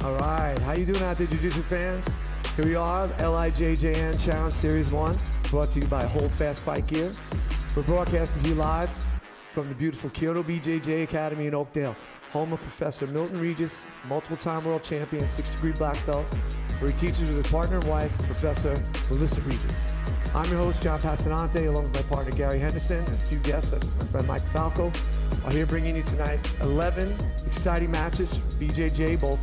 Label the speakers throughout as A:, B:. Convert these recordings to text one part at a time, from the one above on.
A: All right, how you doing out there, Jiu-Jitsu fans? Here we are, LIJJN Challenge Series 1, brought to you by HoldFast Fight Gear. We're broadcasting to you live from the beautiful Kioto BJJ Academy in Oakdale, home of Professor Milton Regis, multiple-time world champion, 6-degree black belt, where he teaches with his partner and wife, Professor Melissa Regis. I'm your host, John Passanante, along with my partner, Gary Henderson, and a few guests, my friend Mike Falco, are here bringing you tonight 11 exciting matches for BJJ, both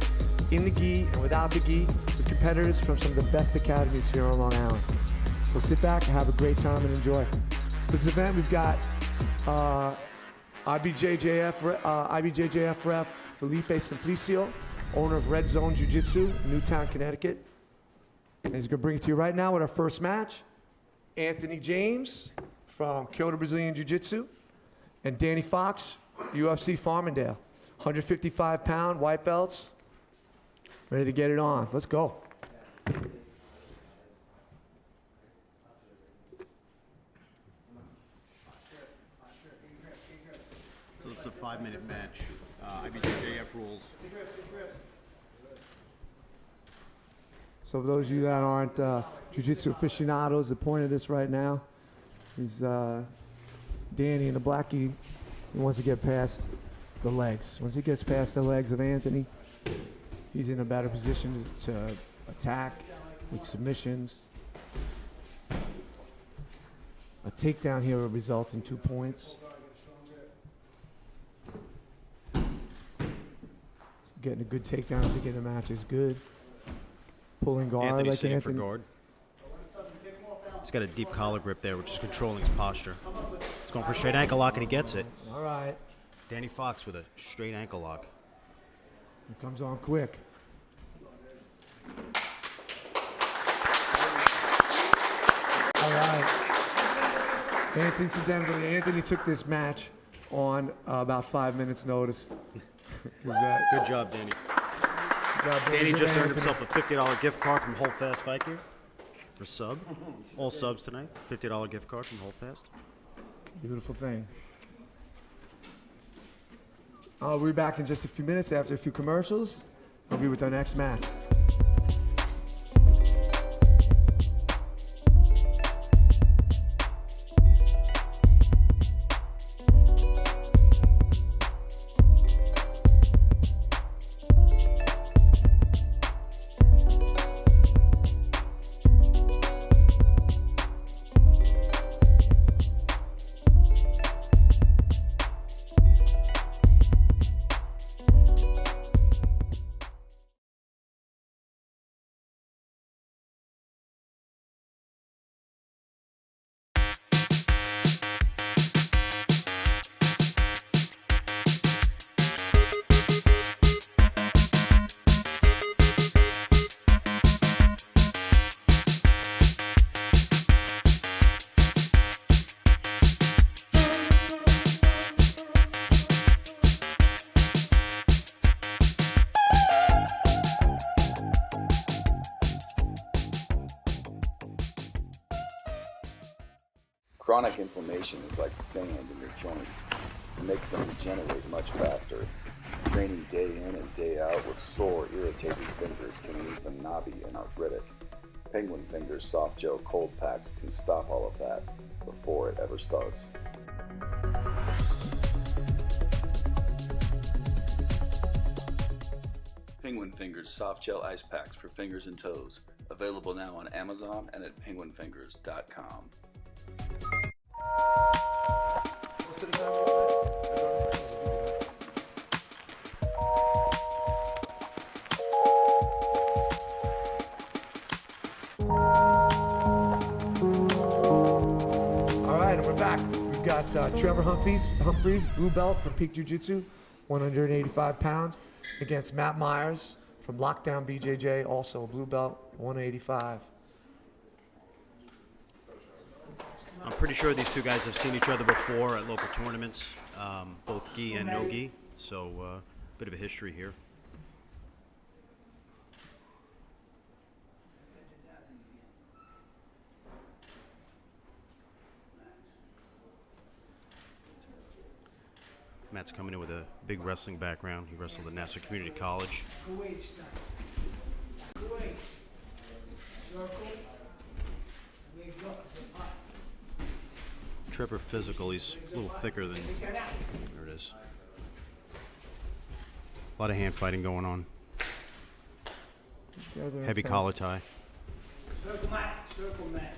A: in the gi and without the gi, with competitors from some of the best academies here on Long Island. So sit back and have a great time and enjoy. For this event, we've got IBJJF ref Felipe Simplicio, owner of Red Zone Jiu Jitsu, Newtown, Connecticut. And he's going to bring it to you right now with our first match. Anthony James from Kyoto Brazilian Jiu Jitsu, and Danny Fox, UFC Farmingdale. 155-pound white belts. Ready to get it on. Let's go.
B: So this is a 5-minute match. IBJJF rules.
A: So for those of you that aren't jiu-jitsu aficionados, the point of this right now is Danny in the blackie. He wants to get past the legs. Once he gets past the legs of Anthony, he's in a better position to attack with submissions. A takedown here will result in 2 points. Getting a good takedown at the beginning of the match is good. Pulling guard
B: Anthony's
A: like
B: sitting
A: Anthony.
B: for guard. He's got a deep collar grip there, which is controlling his posture. He's going for a straight ankle lock, and he gets it.
A: All right.
B: Danny Fox with a straight ankle lock.
A: It comes on quick. All right. Incidentally, Anthony took this match on about 5 minutes notice.
B: Good job, Danny. Danny just earned himself a $50 gift card from HoldFast Fight Gear for sub. All subs tonight. $50 gift card from HoldFast.
A: Beautiful thing. We'll be back in just a few minutes after a few commercials. We'll be with our next match.
C: Chronic inflammation is like sand in your joints. It makes them degenerate much faster. Training day in and day out with sore, irritated fingers can leave them knobby and arthritic. Penguin Fingers soft gel cold packs can stop all of that before it ever starts. Penguin Fingers soft gel ice packs for fingers and toes. Available now on Amazon and at penguinfingers.com.
A: All right, and we're back. We've got Trevor Humphreys, blue belt from Peak Jiu-Jitsu, 185 pounds, against Matt Myers from Lockdown BJJ, also a blue belt, 185.
B: I'm pretty sure these two guys have seen each other before at local tournaments, both gi and no gi, so a bit of a history here. Matt's coming in with a big wrestling background. He wrestled at Nassau Community College. Trevor physical, he's a little thicker than, there it is. A lot of hand fighting going on. Heavy collar tie.
D: Circle mat, circle mat.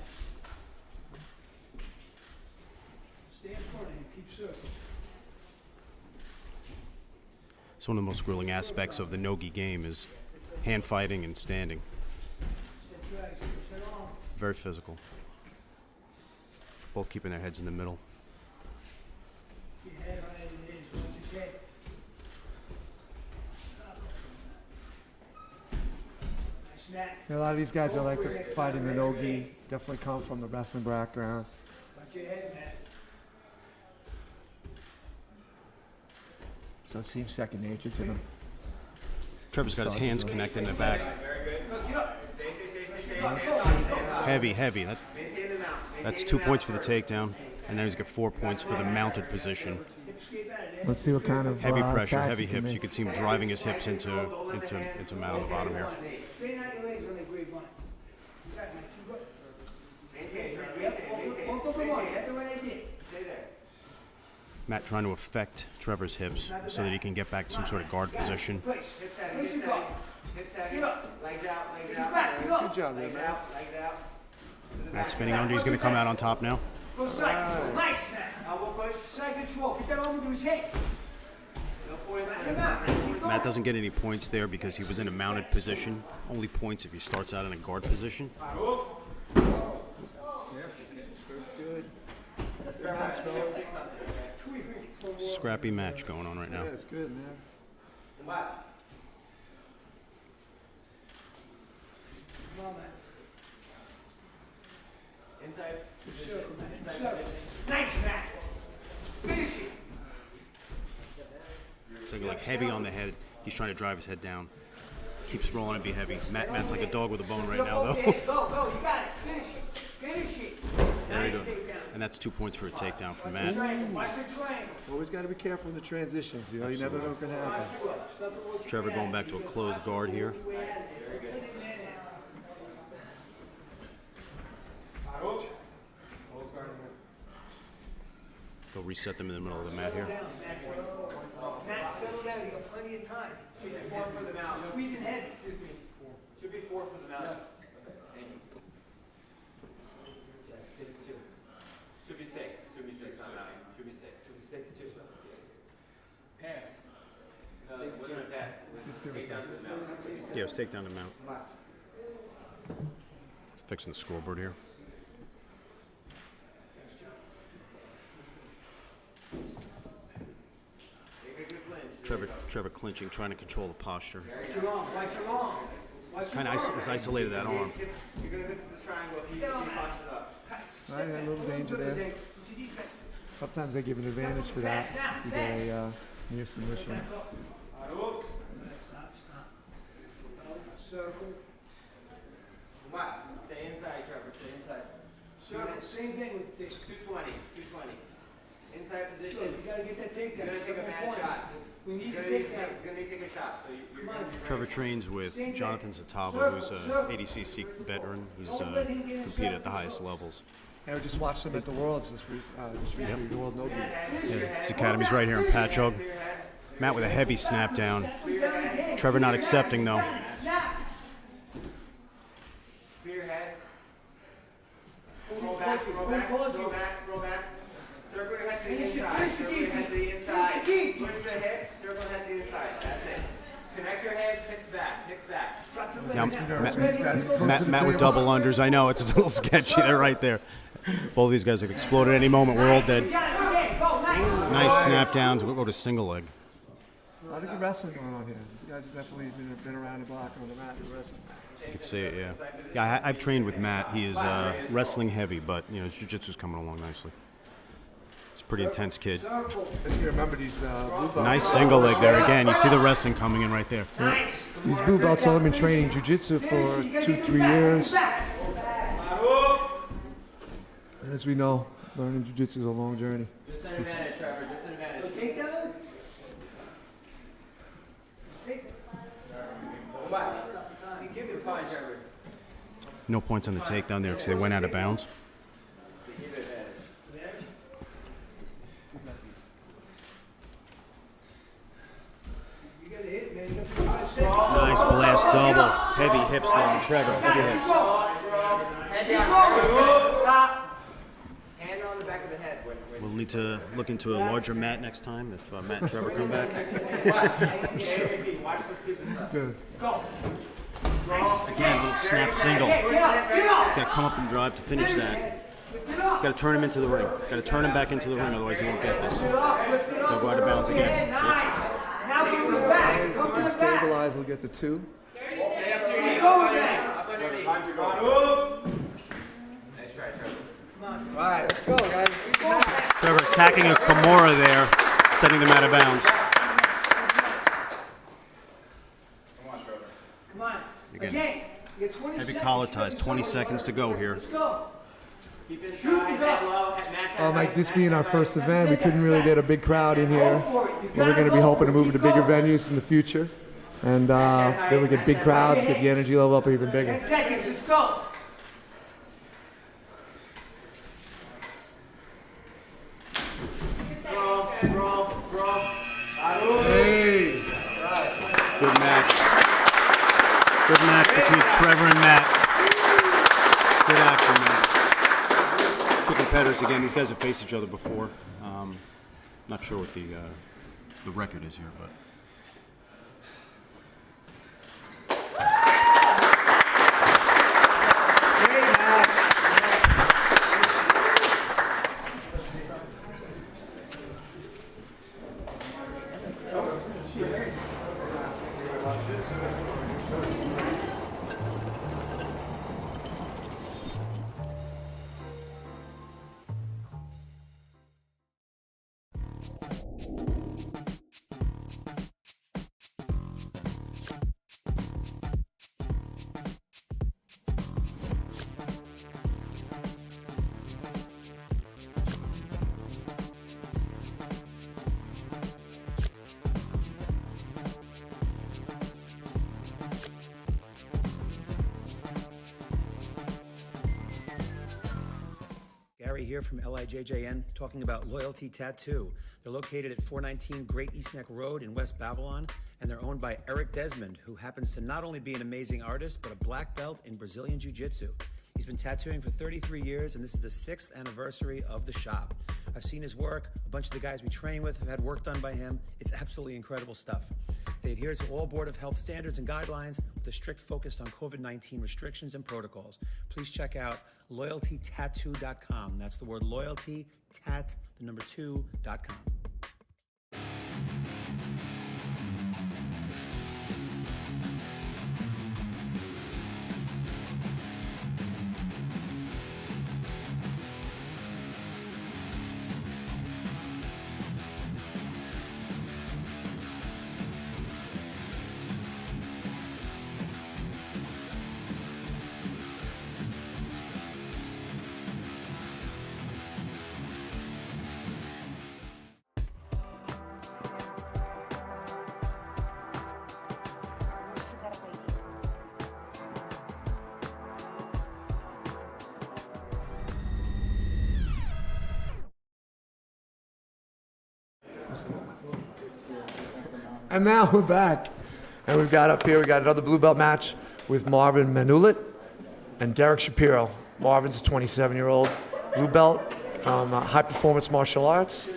D: Stay in front of him, keep circling.
B: It's one of the most grueling aspects of the no-gi game is hand fighting and standing.
D: Step right, push it on.
B: Very physical. Both keeping their heads in the middle.
D: Your head right it is, watch his head. Nice mat.
A: A lot of these guys that like to fight in the no-gi definitely come from the wrestling background.
D: Watch your head, Matt.
A: So it seems second nature to them.
B: Trevor's got his hands connected in the back. Heavy, heavy. That's 2 points for the takedown. And now he's got 4 points for the mounted position.
A: Let's see what kind of
B: Heavy pressure,
A: attacks
B: heavy
A: he can
B: hips.
A: make.
B: You can see him driving his hips into Matt on the bottom here.
D: Straighten out your legs on the grapevine. You got it, Matt. Keep going. Yep, won't go the one. That's the right idea.
B: Matt trying to affect Trevor's hips so that he can get back to some sort of guard position.
D: Place. Place your guard.
E: Hips heavy,
D: Get up.
E: legs out, legs
D: Get
E: out.
D: back, get up.
A: Good job,
E: Legs
A: man.
E: out, legs out.
B: Matt spinning under. He's going to come out on top now.
D: Go side control. Nice, Matt.
E: Elbow push.
D: Side control. Get that arm into his head.
E: No points.
D: Come out. Keep going.
B: Matt doesn't get any points there because he was in a mounted position. Only points if he starts out in a guard position. Scrappy match going on right now.
A: Yeah, it's good, man.
D: Come on, Matt.
E: Inside.
D: Circle, Matt. Circle. Nice, Matt. Finish it.
B: It's like heavy on the head. He's trying to drive his head down. Keeps rolling and be heavy. Matt's like a dog with a bone right now, though.
D: Okay, go. You got it. Finish it. Finish it.
B: There you
D: Nice
B: go.
D: takedown.
B: And that's 2 points for a takedown from Matt.
D: Triangle. Watch the triangle.
A: Always got to be careful in the transitions. You know, you never know what's going to happen.
B: Trevor going back to a closed guard here. They'll reset them in the middle of the mat here.
D: Matt, settle down. You got plenty of time.
E: Should be 4 for the mount.
D: Squeezing heavy.
E: Should be 4 for the mount. Thank you. 6-2. Should be 6. Should be 6 on mounting. Should be 6. Should be 6-2. Pass. What's my pass? Take down to the mount.
B: Yeah, let's take down the mount. Fixing the scoreboard here.
E: Take a good clinch.
B: Trevor clinching, trying to control the posture.
D: Watch your arm. Watch your arm.
B: He's kind of isolated that arm.
E: You're going to hit the triangle if you punch it up.
A: Right, a little danger there. Sometimes they give an advantage for that. You get a near submission.
D: Stop. Circle.
E: What? Stay inside, Trevor. Stay inside.
D: Circle. Same thing with the
E: 220. 220. Inside
D: You
E: position.
D: gotta get that takedown.
E: You're going to take a mad shot.
D: We need
E: He's
D: to
E: going
D: take that.
E: to take a shot. So you're
D: Come on.
B: Trevor trains with Jonathan Zatava, who's an ADCC veteran. He's competed at the highest levels.
A: I just watched them at the Worlds this recently, the World No-Gi.
B: His academy's right here in Patchogue. Matt with a heavy snap down. Trevor not accepting though.
E: Clear your head. Roll back, roll back, roll back, roll back. Circle your head to the inside. Circle your head to the inside. Switch the hip, circle head to the inside. That's it. Connect your heads, hips back, hips back.
B: Yeah, Matt with double unders. I know, it's a little sketchy. They're right there. Both of these guys could explode at any moment. We're all dead. Nice snap downs. We'll go to single leg.
A: A lot of good wrestling going on here. These guys have definitely been around the block on the mat and wrestling.
B: You could see it, yeah. Yeah, I've trained with Matt. He is wrestling heavy, but you know his jiu-jitsu's coming along nicely. He's a pretty intense kid.
A: Just remember these blue belts.
B: Nice single leg there again. You see the wrestling coming in right there.
A: These blue belts all have been training jiu-jitsu for 2-3 years. And as we know, learning jiu-jitsu is a long journey.
E: Just an advantage, Trevor. Just an advantage.
D: Takedown?
B: No points on the takedown there because they went out of bounds. Nice blast double. Heavy hips there on Trevor. Heavy hips.
E: Hand on the back of the head.
B: We'll need to look into a larger mat next time if Matt and Trevor come back.
E: Watch the stupid stuff.
A: Good.
B: Again, a little snap single. He's got to come up and drive to finish that. He's got to turn him into the ring. Got to turn him back into the ring, otherwise he won't get this. He'll go out of bounds again. Yep.
D: Now come to the back.
A: If
D: Come
A: he
D: to
A: can
D: the back.
A: stabilize, he'll get the 2.
D: Keep going then.
E: Nice try, Trevor.
A: All right, let's go, guys.
B: Trevor attacking a Kimura there, setting them out of bounds.
D: Come on.
B: Again,
D: Again. You get 20
B: heavy
D: seconds.
B: collar ties, 20 seconds to go here.
D: Let's go.
E: Keep inside, head low, match head
A: Mike,
E: height,
A: this
E: match
A: being
E: head
A: our
E: height.
A: first event, we couldn't really get a big crowd in here. But we're going to be hoping to move to bigger venues in the future. And be able to get big crowds, get the energy level up even bigger.
D: 10 seconds. Let's go.
E: Scroll.
A: Hey!
B: Good match. Good match between Trevor and Matt. Good action, man. Two competitors again. These guys have faced each other before. Not sure what the record is here, but.
F: Gary here from LIJJN talking about Loyalty Tattoo. They're located at 419 Great East Neck Road in West Babylon, and they're owned by Eric Desmond, who happens to not only be an amazing artist, but a black belt in Brazilian Jiu Jitsu. He's been tattooing for 33 years, and this is the 6th anniversary of the shop. I've seen his work. A bunch of the guys we train with have had work done by him. It's absolutely incredible stuff. They adhere to all Board of Health standards and guidelines with a strict focus on COVID-19 restrictions and protocols. Please check out loyaltytattoo.com. That's the word loyalty, tat, the number 2.com.
A: And now we're back. And we've got up here, we got another blue belt match with Marvin Manulit and Derek Shapiro. Marvin's a 27-year-old blue belt from High Performance Martial Arts,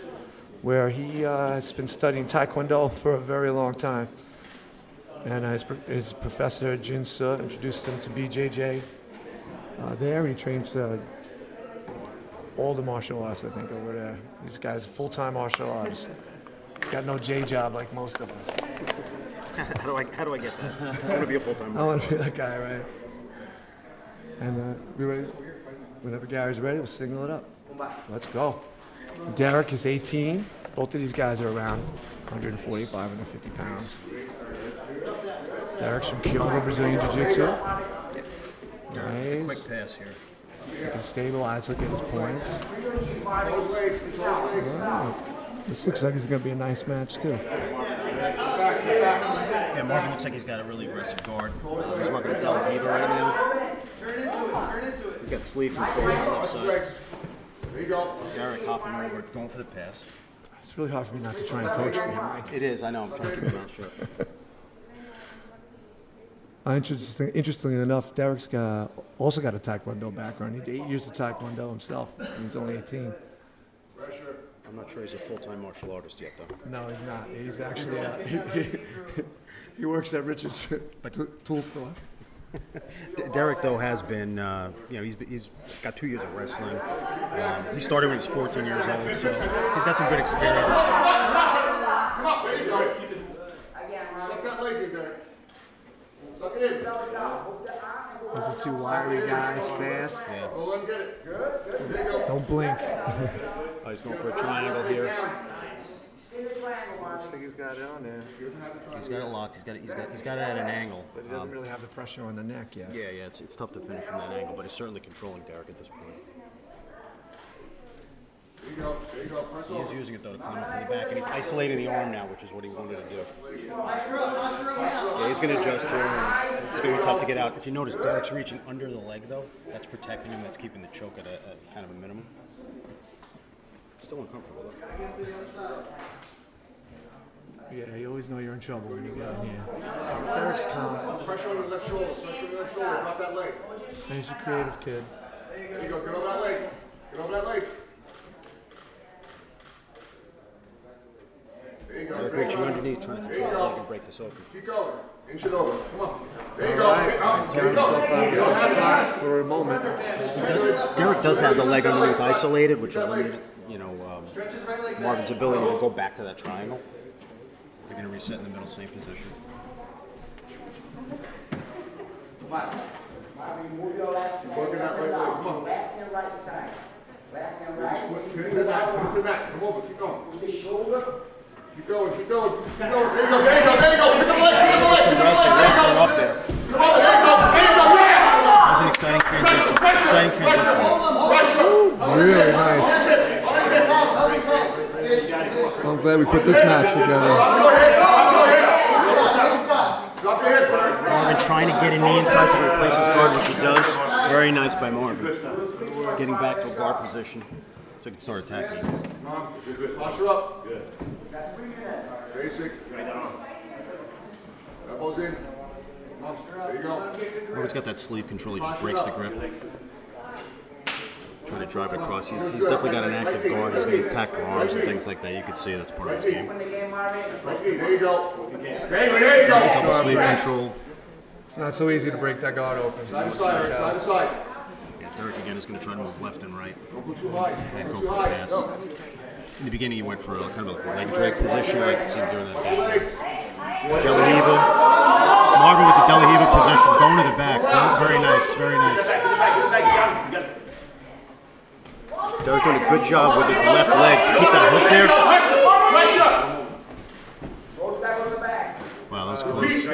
A: where he has been studying Taekwondo for a very long time. And his professor, Jin Suh, introduced him to BJJ there, and he trains all the martial arts, I think, over there. This guy's a full-time martial artist. He's got no J job like most of us.
B: How do I get that? I want to be a full-time
A: I want to be that guy, right? And we ready? Whenever Gary's ready, we'll signal it up. Let's go. Derek is 18. Both of these guys are around 145, 150 pounds. Derek's from Kyoto, Brazilian Jiu Jitsu. Nice.
B: Quick pass here.
A: You can stabilize, look at his points. Wow. This looks like it's going to be a nice match, too.
B: Yeah, Marvin looks like he's got a really aggressive guard. He's working with Del Viva right now. got sleeve control on the left side.
C: There you go.
B: Derek hopping over, going for the pass.
A: It's really hard for me not to try and coach for him, Mike.
B: It is, I know, I'm trying to figure out shit.
A: Interestingly enough, Derek's also got a Taekwondo background. He did 8 years of Taekwondo himself, and he's only 18.
B: I'm not sure he's a full-time martial artist yet, though.
A: No, he's not. He's actually he works at Rich's tool store.
B: Derek, though, has been, he's got 2 years of wrestling. He started when he was 14 years old, so he's got some good experience.
C: Come up, there you go. Suck that leg in there. Suck it in.
A: Those are two wiry guys, fast.
B: Yeah.
C: Go let him get it. Good. There you go.
A: Don't blink.
B: Oh, he's going for a triangle here.
A: Looks like he's got it on there.
B: He's got it locked. He's got it at an angle.
A: But he doesn't really have the pressure on the neck yet.
B: Yeah, it's tough to finish from that angle, but he's certainly controlling Derek at this point.
C: There you go. There you go. Press
B: He
C: over.
B: is using it though to climb up to the back, and he's isolating the arm now, which is what he wanted to do. Yeah, he's going to adjust here. And this is going to be tough to get out. If you notice, Derek's reaching under the leg though. That's protecting him. That's keeping the choke at a kind of a minimum. It's still uncomfortable though.
A: Yeah, you always know you're in trouble when you get in here. Derek's calm.
C: Pressure on the left shoulder. Pressure on the left shoulder. Drop that leg.
A: He's a creative kid.
C: There you go. Get over that leg. Get over that leg. There you go.
B: Derek reaching underneath, trying to control the leg and break this open.
C: Keep going. Inch it over. Come on. There you go.
A: All right.
C: There you go.
A: For a moment.
B: Derek does have the leg underneath isolated, which will limit, Marvin's ability to go back to that triangle. They're going to reset in the middle, same position.
C: Working that right leg. Come on.
D: Left and right side. Left and right.
C: Get into the back. Get into the back. Come over. Keep going. Keep going. Keep going. Keep going. There you go. There you go. There you go. Pick up the leg. Pick up the leg. Pick up the leg.
B: Wrestling up there.
C: Come on. There you go. There you go.
B: That's an exciting transition. Exciting transition.
A: Really nice. I'm glad we put this match together.
B: Marvin trying to get a knee inside to replace his guard, which he does. Very nice by Marvin. Getting back to a guard position so he can start attacking.
C: Posture up. Good. Basic. Elbows in. There you go.
B: Marvin's got that sleeve control. He just breaks the grip. Trying to drive across. He's definitely got an active guard. He's going to attack for arms and things like that. You can see that's part of his game.
C: There you go. There you go.
B: Double sleeve control.
A: It's not so easy to break that guard open.
C: Side to side. Side to side.
B: Yeah, Derek again is going to try to move left and right
C: Don't go too high.
B: and
C: Don't
B: go
C: go
B: for
C: too
B: the
C: high.
B: pass.
C: Go.
B: In the beginning, he went for a kind of a leg drag position. I can see him doing that.
C: Legs.
B: Delahiva. Marvin with the Delahiva position, going to the back. Very nice, very nice. Derek's doing a good job with his left leg to keep that hook there. Wow, that was close.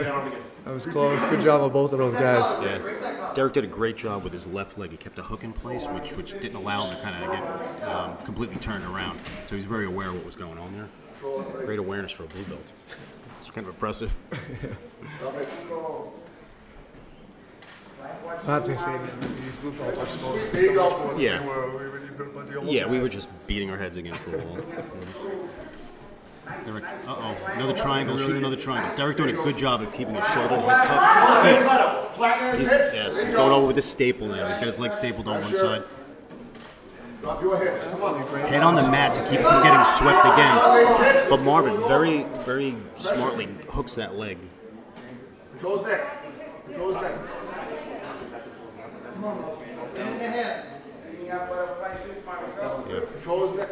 A: That was close. Good job on both of those guys.
B: Yeah, Derek did a great job with his left leg. He kept the hook in place, which didn't allow him to kind of get completely turned around. So he's very aware of what was going on there. Great awareness for a blue belt. It's kind of impressive.
A: I have to say that these blue belts are supposed to
C: There you go.
B: Yeah.
A: the old
B: Yeah, we
A: guys.
B: were just beating our heads against the wall. Derek, another triangle, shoot another triangle. Derek doing a good job of keeping his shoulder and hip tucked. Yes, he's going over with the staple now. He's got his leg stapled on one side.
C: Drop your hips. Come on.
B: Head on the mat to keep it from getting swept again. But Marvin very, very smartly hooks that leg.
C: Control his neck. Control his neck.
B: Yeah.
C: Control his neck.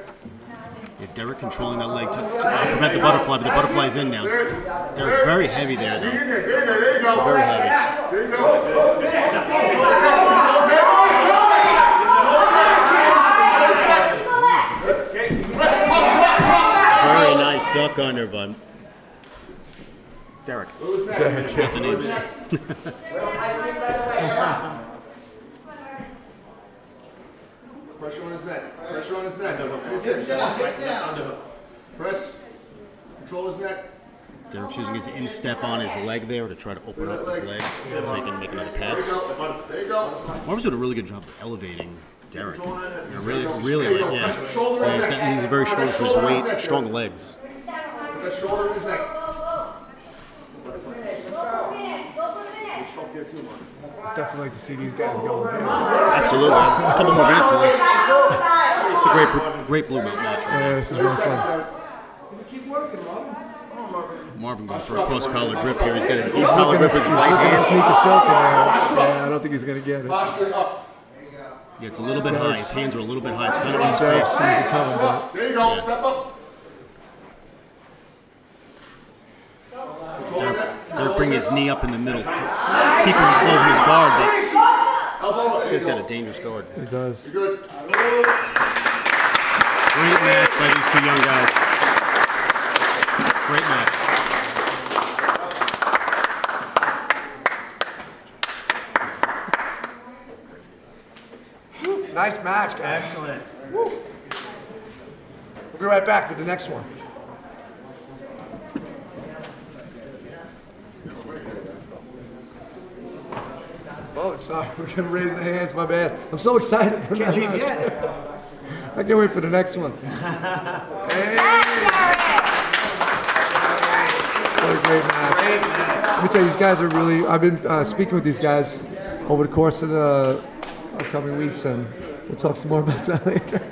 B: Yeah, Derek controlling that leg to prevent the butterfly, but the butterfly's in now. Derek very heavy there, though.
C: There you go.
B: Very heavy.
C: There you go.
B: Very nice duck under, bud. Derek. Got the names.
C: Pressure on his neck. Pressure on his neck. And his hips. Press. Control his neck.
B: Derek's using his instep on his leg there to try to open up his legs so he can make another pass. Marvin's doing a really good job of elevating Derek. You know, really, yeah. He's very strong for his weight, strong legs.
A: Definitely like to see these guys go.
B: Absolutely. A couple more minutes at least. It's a great blue belt match. Right?
A: Yeah, this is really fun.
B: Marvin going for a close collar grip here. He's got a deep collar grip with his right hand.
A: Sneak a choke in there. Yeah, I don't think he's going to get it.
B: Yeah, it's a little bit high. His hands are a little bit high. It's kind of on his face.
A: There you go.
C: Step up.
B: They're bringing his knee up in the middle, keeping him closing his guard, but this guy's got a dangerous guard.
A: He does.
C: Good.
B: Great match by these two young guys. Great match.
A: Nice match, guys.
G: Excellent.
A: We'll be right back for the next one. Oh, sorry. We're going to raise the hands. My bad. I'm so excited for that match. I can't wait for the next one. Hey. What a great match. Let me tell you, these guys are really, I've been speaking with these guys over the course of the upcoming weeks, and we'll talk some more about that later.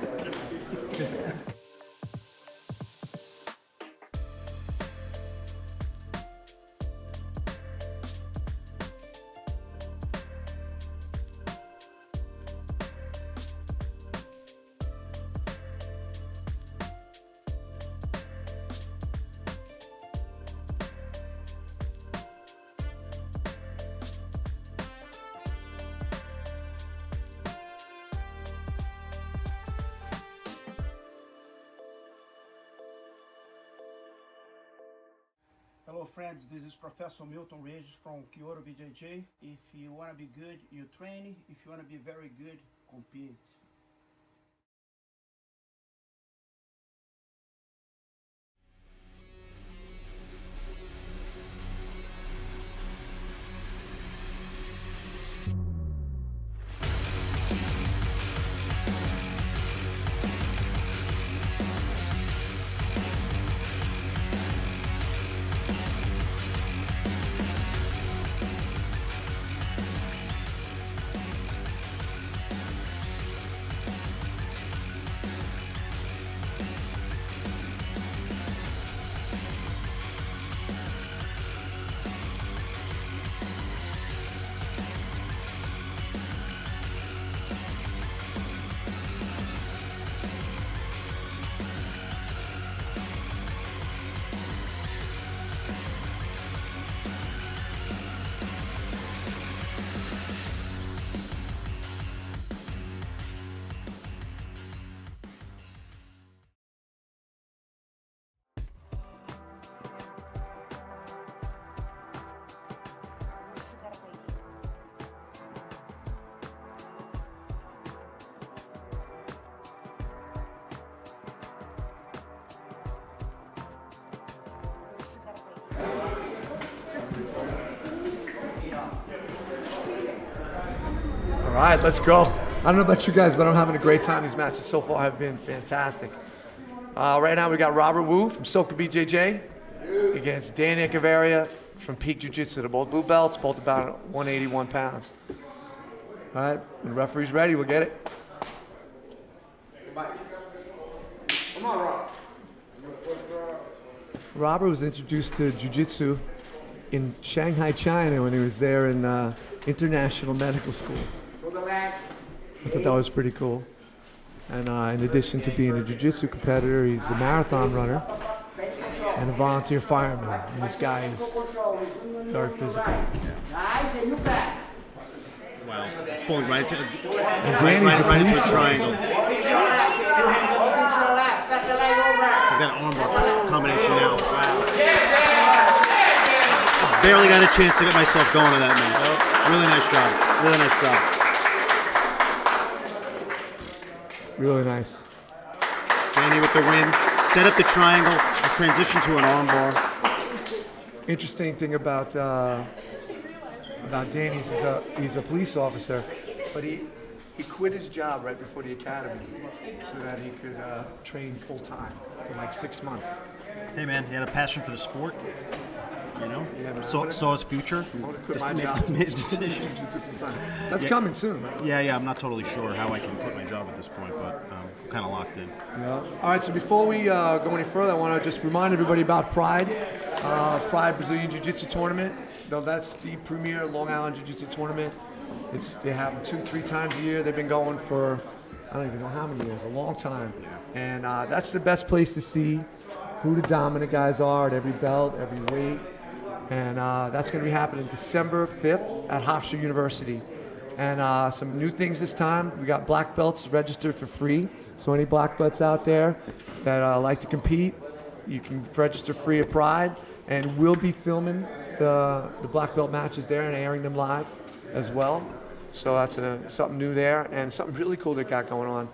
G: Hello friends, this is Professor Milton Regis from Kioto BJJ. If you want to be good, you train. If you want to be very good, compete.
A: All right, let's go. I don't know about you guys, but I'm having a great time. These matches so far have been fantastic. Right now we got Robert Wu from Soka BJJ against Dan Echevarria from Peak Jiu Jitsu. They're both blue belts, both about 181 pounds. All right, when the referee's ready, we'll get it.
C: Come on, Rob.
A: Robert was introduced to Jiu Jitsu in Shanghai, China when he was there in international medical school. I thought that was pretty cool. And in addition to being a jiu-jitsu competitor, he's a marathon runner and a volunteer fireman. And this guy is very physical.
B: Wow. Pulling right into a triangle. He's got an armbar combination now. Wow. Barely got a chance to get myself going in that match. Really nice job. Really nice job.
A: Really nice.
B: Danny with the win. Set up the triangle, transition to an armbar.
A: interesting thing about Danny is he's a police officer, but he quit his job right before the academy so that he could train full time for like 6 months.
B: Hey man, he had a passion for the sport. You know,
A: Yeah,
B: saw his future.
A: I want to quit my job.
B: Made his decision.
A: Jiu-jitsu full time. That's
B: Yeah.
A: coming soon, right?
B: Yeah, I'm not totally sure how I can quit my job at this point, but I'm kind of locked in.
A: Yeah. All right, so before we go any further, I want to just remind everybody about Pride. Pride Brazilian Jiu-Jitsu Tournament. Though that's the premier Long Island Jiu-Jitsu tournament. They have them 2-3 times a year. They've been going for, I don't even know how many years, a long time. And that's the best place to see who the dominant guys are at every belt, every weight. And that's going to be happening December 5th at Hofstra University. And some new things this time. We got black belts registered for free. So any black belts out there that like to compete, you can register free at Pride. And we'll be filming the black belt matches there and airing them live as well. So that's something new there. And something really cool they got going on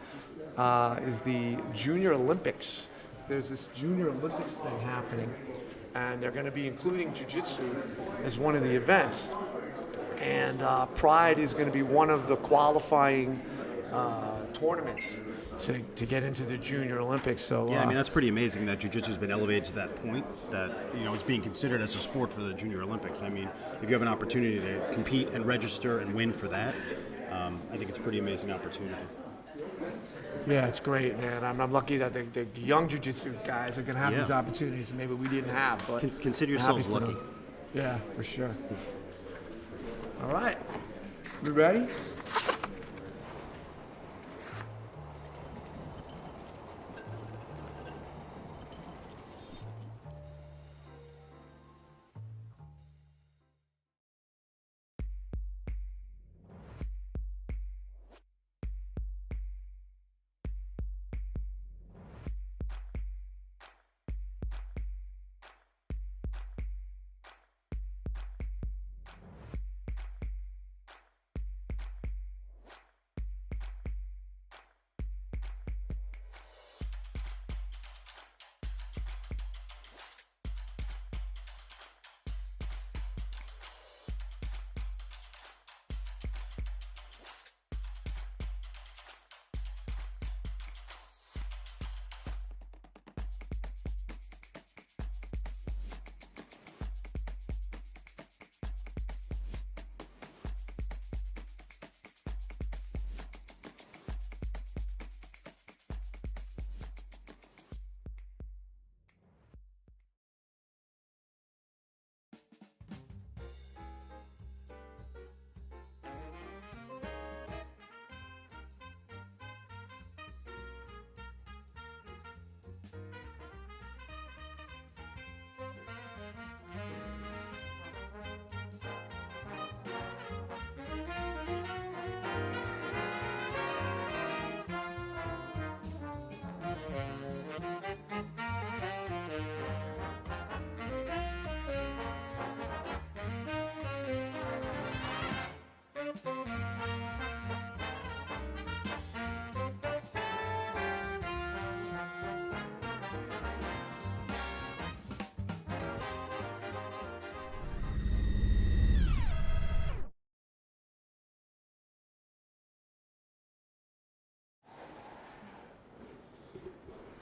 A: is the Junior Olympics. There's this Junior Olympics thing happening. And they're going to be including Jiu-Jitsu as one of the events. And Pride is going to be one of the qualifying tournaments to get into the Junior Olympics. So
B: Yeah, I mean, that's pretty amazing that Jiu-Jitsu has been elevated to that point that, you know, it's being considered as a sport for the Junior Olympics. I mean, if you have an opportunity to compete and register and win for that, I think it's a pretty amazing opportunity.
A: yeah, it's great, man. I'm lucky that the young Jiu-Jitsu guys are going to have
B: Yeah.
A: these opportunities that maybe we didn't have. But
B: Consider
A: I'm
B: yourselves
A: happy for
B: lucky.
A: them. Yeah, for sure. All right, we ready?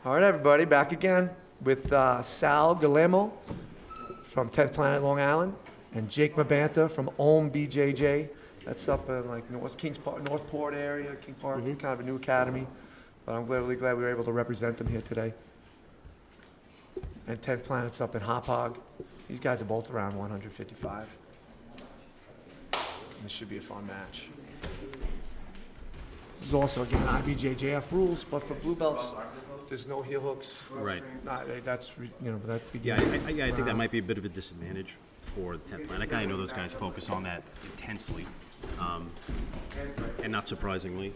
A: All right, everybody, back again with Sal Guillermo from 10th Planet Long Island and Jake Mabanta from IBJJF. That's up in like Northport area, King Park, kind of a new academy. But I'm really glad we were able to represent them here today. And 10th Planet's up in Hop Hog. These guys are both around 155. And this should be a fun match. This is also, again, IBJJF rules, but for blue belts, there's no heel hooks.
B: Right.
A: That's, that.
B: Yeah, I think that might be a bit of a disadvantage for the 10th Planet. I know those guys focus on that intensely. And not surprisingly,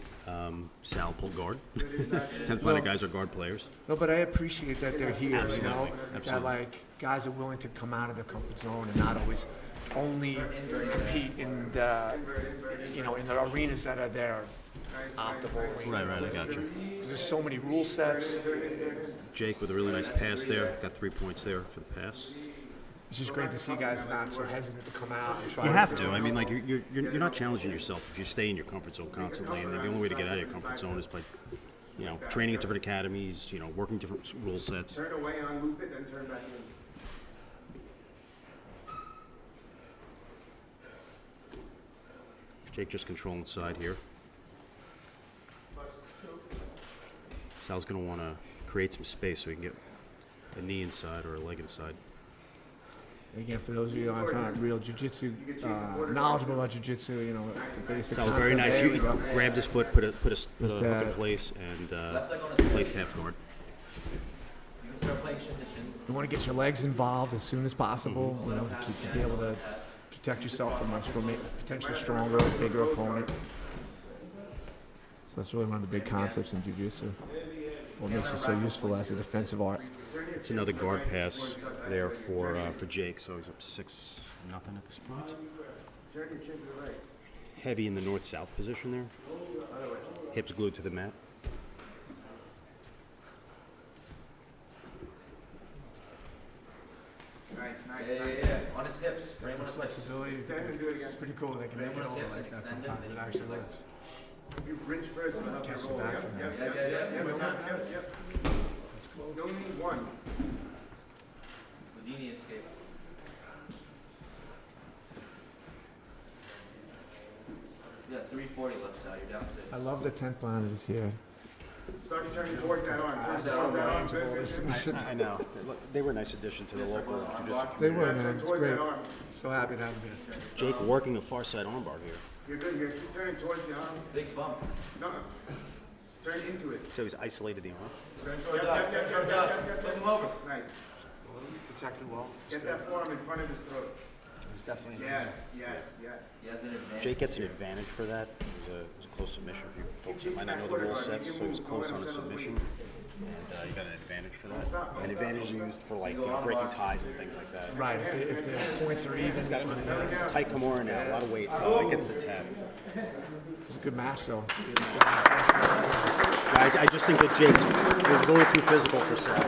B: Sal pulled guard. 10th Planet guys are guard players.
A: No, but I appreciate that they're here,
B: Absolutely.
A: you know? That,
B: Absolutely.
A: like, guys are willing to come out of their comfort zone and not always only compete in the, in the arenas that are their optimal.
B: Right, I got you.
A: There's so many rule sets.
B: Jake with a really nice pass there. Got 3 points there for the pass.
A: it's just great to see guys not so hesitant to come out and try.
B: You have to. I mean, like you're not challenging yourself if you stay in your comfort zone constantly, and the only way to get out of your comfort zone is by, training at different academies, working different rule sets.
E: Turn away on loop it, then turn back in.
B: Jake just controlling the side here. Sal's going to want to create some space so he can get a knee inside or a leg inside.
A: Again, for those of you guys aren't real jiu-jitsu, knowledgeable about jiu-jitsu, the basic
B: Sal, very
A: concept.
B: nice.
A: There we
B: You
A: go.
B: grabbed his foot, put a hook
A: Just,
B: in place, and placed half guard.
A: You want to get your legs involved as soon as possible, to be able to protect yourself from a potentially stronger, bigger opponent. So that's really one of the big concepts in jiu-jitsu. What makes it so useful as a defensive art.
B: It's another guard pass there for Jake, so he's up 6-0 at this point. Heavy in the north-south position there. Hips glued to the mat.
E: Nice.
H: On his hips. Frame on his hips.
A: Flexibility, it's pretty cool. They can make it over like that sometimes. It actually works.
E: You wrench first, but help
A: Catch
E: you
A: the
E: roll.
A: back from there.
E: Yep. You only need one.
H: Houdini escape. Yeah, 340 left side. You're down 6.
A: I love the 10th planets here.
E: Start turning towards that arm. Towards that arm.
B: I know. They were a nice addition to the local jiu-jitsu
A: They
B: community.
A: were, man. It's
E: Towards
A: great.
E: that arm.
A: So happy to have them here.
B: Jake working a far side armbar here.
E: You're good. You're turning towards the arm.
H: Big bump.
E: No. Turn into it.
B: So he's isolated the arm.
E: Turn towards
H: us. Turn towards us. Flip him over.
E: Nice.
A: Protected well.
E: Get that forearm in front of his throat.
A: It's definitely
E: Yes.
H: He has an advantage.
B: Jake gets an advantage for that. It was a close submission for you folks that might not know the rule sets, so he was close on a submission. And you got an advantage for that. An advantage is used for breaking ties and things like that.
A: right. If the points are even,
B: He's got a tight Kimura now, a lot of weight. It gets the tap.
A: it's a good match though.
B: I just think that Jake's was a little too physical for Sal.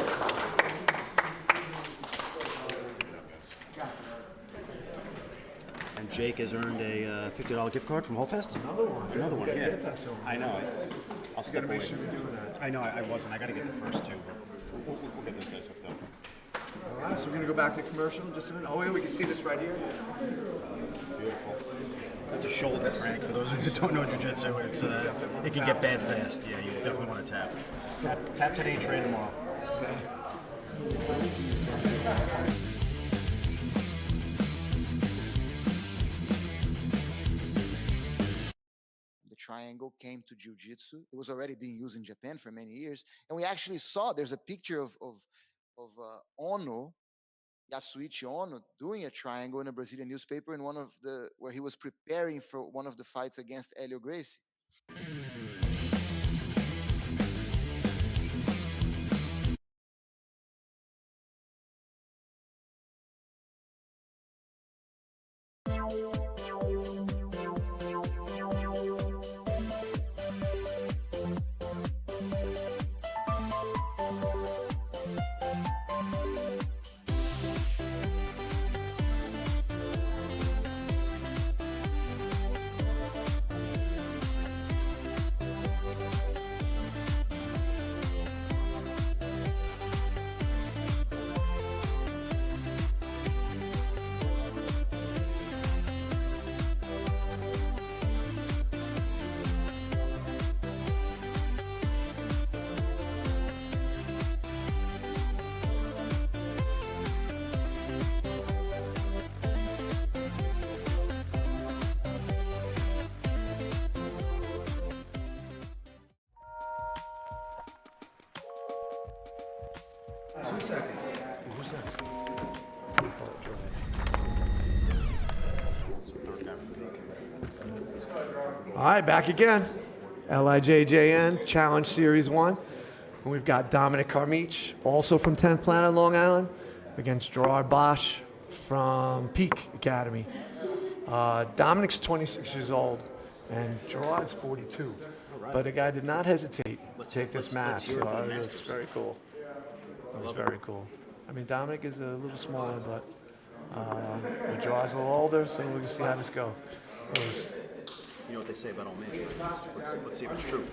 B: And Jake has earned a $50 gift card from HoldFast. Another one, yeah.
A: Get that to him.
B: I know. I'll step away.
A: Make sure we do that.
B: I know, I wasn't. I got to get the first two, but we'll get those guys hooked up.
A: All right, so we're gonna go back to commercial in just a minute. Oh yeah, we can see this right here.
B: Beautiful. That's a shoulder crank for those who don't know jiu-jitsu. It's it can get bad fast. Yeah, you definitely want to tap. Tap today, train tomorrow.
I: The triangle came to jiu-jitsu. It was already being used in Japan for many years, and we actually saw there's a picture of Ono, Yasuichi Ono, doing a triangle in a Brazilian newspaper in where he was preparing for one of the fights against Hélio Gracie.
A: All right, back again. LIJJN Challenge Series 1. And we've got Dominic Carmich, also from 10th Planet, Long Island, against Gerard Bosch from Peak Academy. Dominic's 26 years old, and Gerard's 42. But the guy did not hesitate to take this match.
B: hear it from
A: It's
B: the masters.
A: very cool. It was very cool. I mean, Dominic is a little smaller, but The jaw's a little older, so we'll see how this goes.
B: You know what they say about old man strength. Let's see if it's true.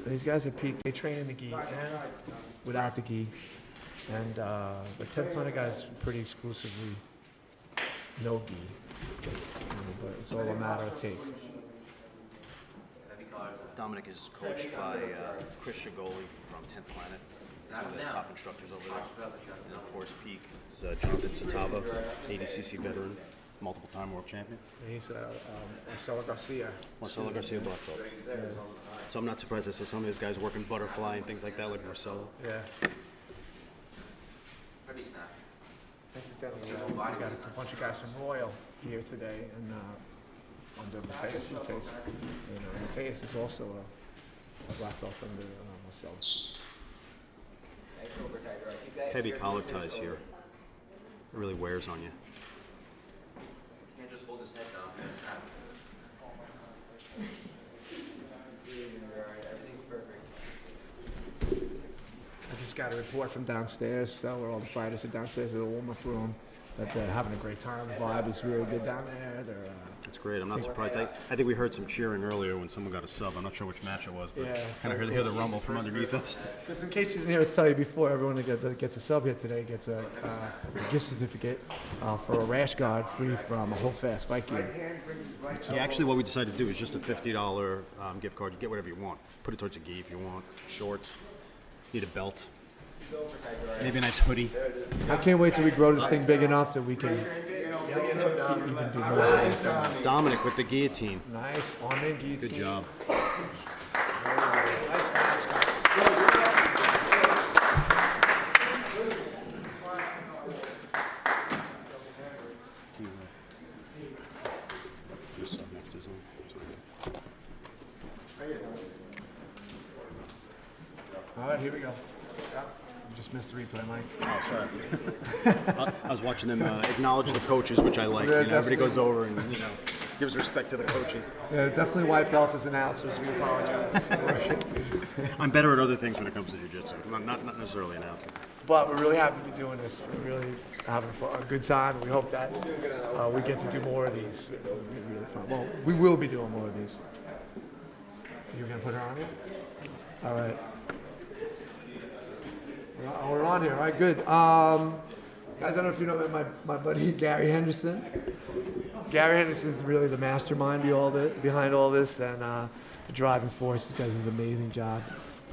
A: These guys are peak. They train in the gi and without the gi. And the 10th planet guys pretty exclusively no gi. But it's all a matter of taste.
B: Dominic is coached by Chris Shigoli from 10th Planet. He's one of the top instructors over there. And of course, Peak is Jonathan Satava, ADCC veteran, multiple-time world champion.
A: He's Marcelo Garcia.
B: Marcelo Garcia black belt. Yeah. So I'm not surprised I saw some of his guys working butterfly and things like that, like Marcelo.
A: Yeah.
H: Snap.
A: Incidentally, we got a bunch of guys from Royal here today, and under Mateus Utes. Mateus is also a black belt under Marcelo.
B: Heavy collar ties here. It really wears on you.
H: You can't just hold his head down. Everything's perfect.
A: I just got a report from downstairs, where all the fighters are downstairs in the warm-up room, that they're having a great time. The vibe is really good down there.
B: That's great. I'm not surprised. I think we heard some cheering earlier when someone got a sub. I'm not sure which match it was, but kind of hear the rumble from underneath us.
A: Because in case you didn't hear us tell you before, everyone that gets a sub here today gets a gift certificate for a rash guard free from HoldFast Fight Gear.
B: Yeah, actually what we decided to do is just a $50 gift card. You get whatever you want. Put it towards a gi if you want. Shorts. Need a belt. Maybe a nice hoodie.
A: I can't wait till we grow this thing big enough that we can even do more of this.
B: Dominic with the guillotine.
A: Nice, on-in guillotine.
B: Good job.
A: All right, here we go. Just missed the replay, Mike.
B: Oh, sorry. I was watching them acknowledge the coaches, which I like. Everybody goes over and gives respect to the coaches.
A: Yeah, definitely white belts as announcers. We apologize.
B: I'm better at other things when it comes to jiu-jitsu, not necessarily announcing.
A: But we're really happy to be doing this. We're really having a good time. We hope that we get to do more of these. It'll be really fun. Well, we will be doing more of these. You're gonna put her on it? All right. We're on here. All right, good. Guys, I don't know if you know my buddy Gary Henderson. Gary Henderson is really the mastermind behind all this, and the driving force. He does an amazing job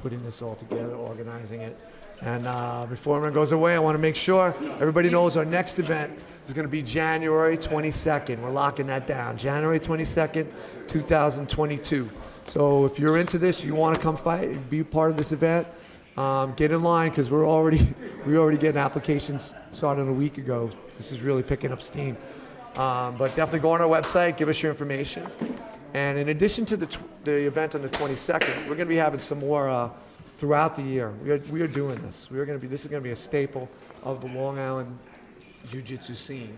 A: putting this all together, organizing it. And before everyone goes away, I want to make sure everybody knows our next event is going to be January 22nd. We're locking that down. January 22nd, 2022. So if you're into this, you want to come fight and be part of this event, get in line, because we already getting applications started a week ago. This is really picking up steam. But definitely go on our website, give us your information. And in addition to the event on the 22nd, we're going to be having some more throughout the year. We are doing this. This is going to be a staple of the Long Island Jiu Jitsu scene.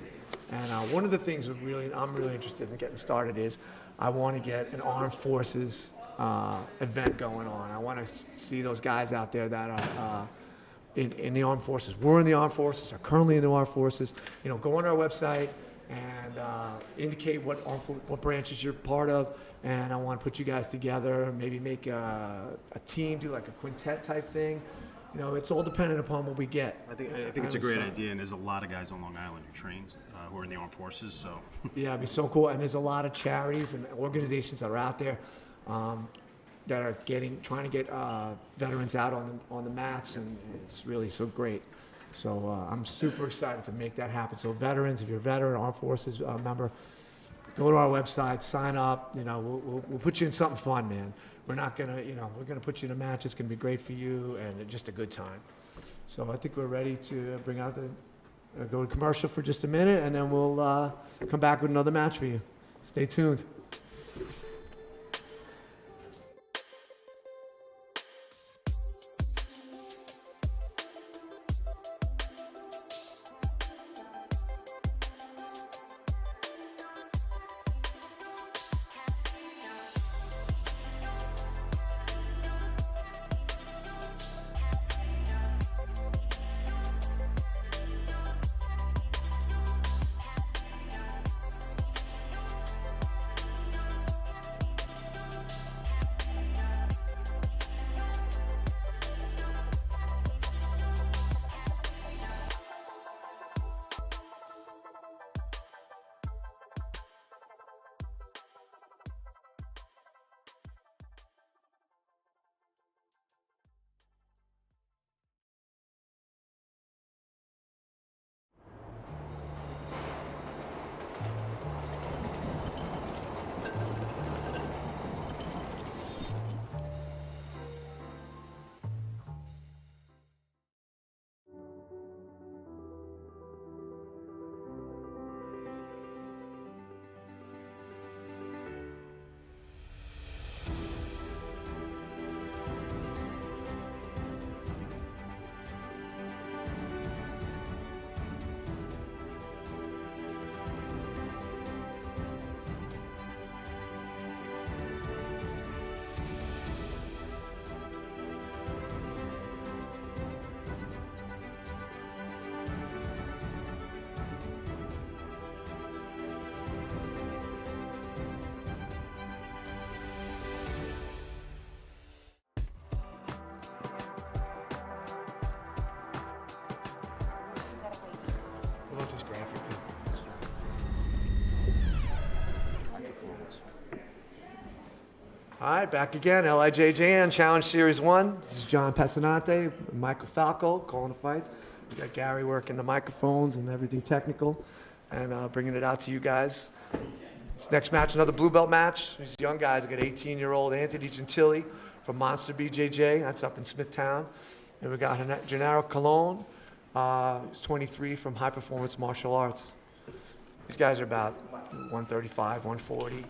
A: And one of the things I'm really interested in getting started is I want to get an armed forces event going on. I want to see those guys out there that are in the armed forces. We're in the armed forces, are currently in the armed forces. Go on our website and indicate what branches you're part of. And I want to put you guys together, maybe make a team, do like a quintet type thing. It's all dependent upon what we get.
B: I think it's a great idea, and there's a lot of guys on Long Island who train, who are in the armed forces. So
A: yeah, it'd be so cool. And there's a lot of charities and organizations that are out there that are trying to get veterans out on the mats, and it's really so great. So I'm super excited to make that happen. So veterans, if you're a veteran, armed forces member, go to our website, sign up. We'll put you in something fun, man. We're not gonna, we're gonna put you in a match. It's gonna be great for you and just a good time. So I think we're ready to bring out go to commercial for just a minute, and then we'll come back with another match for you. Stay tuned. All right, back again. LIJJN Challenge Series 1. This is John Pessinante, Michael Falco calling the fights. We got Gary working the microphones and everything technical and bringing it out to you guys. This next match, another blue belt match. These young guys, I got 18-year-old Anthony Gentili from Monster BJJ. That's up in Smithtown. And we got Gennaro Colon, who's 23 from High Performance Martial Arts. These guys are about 135, 140.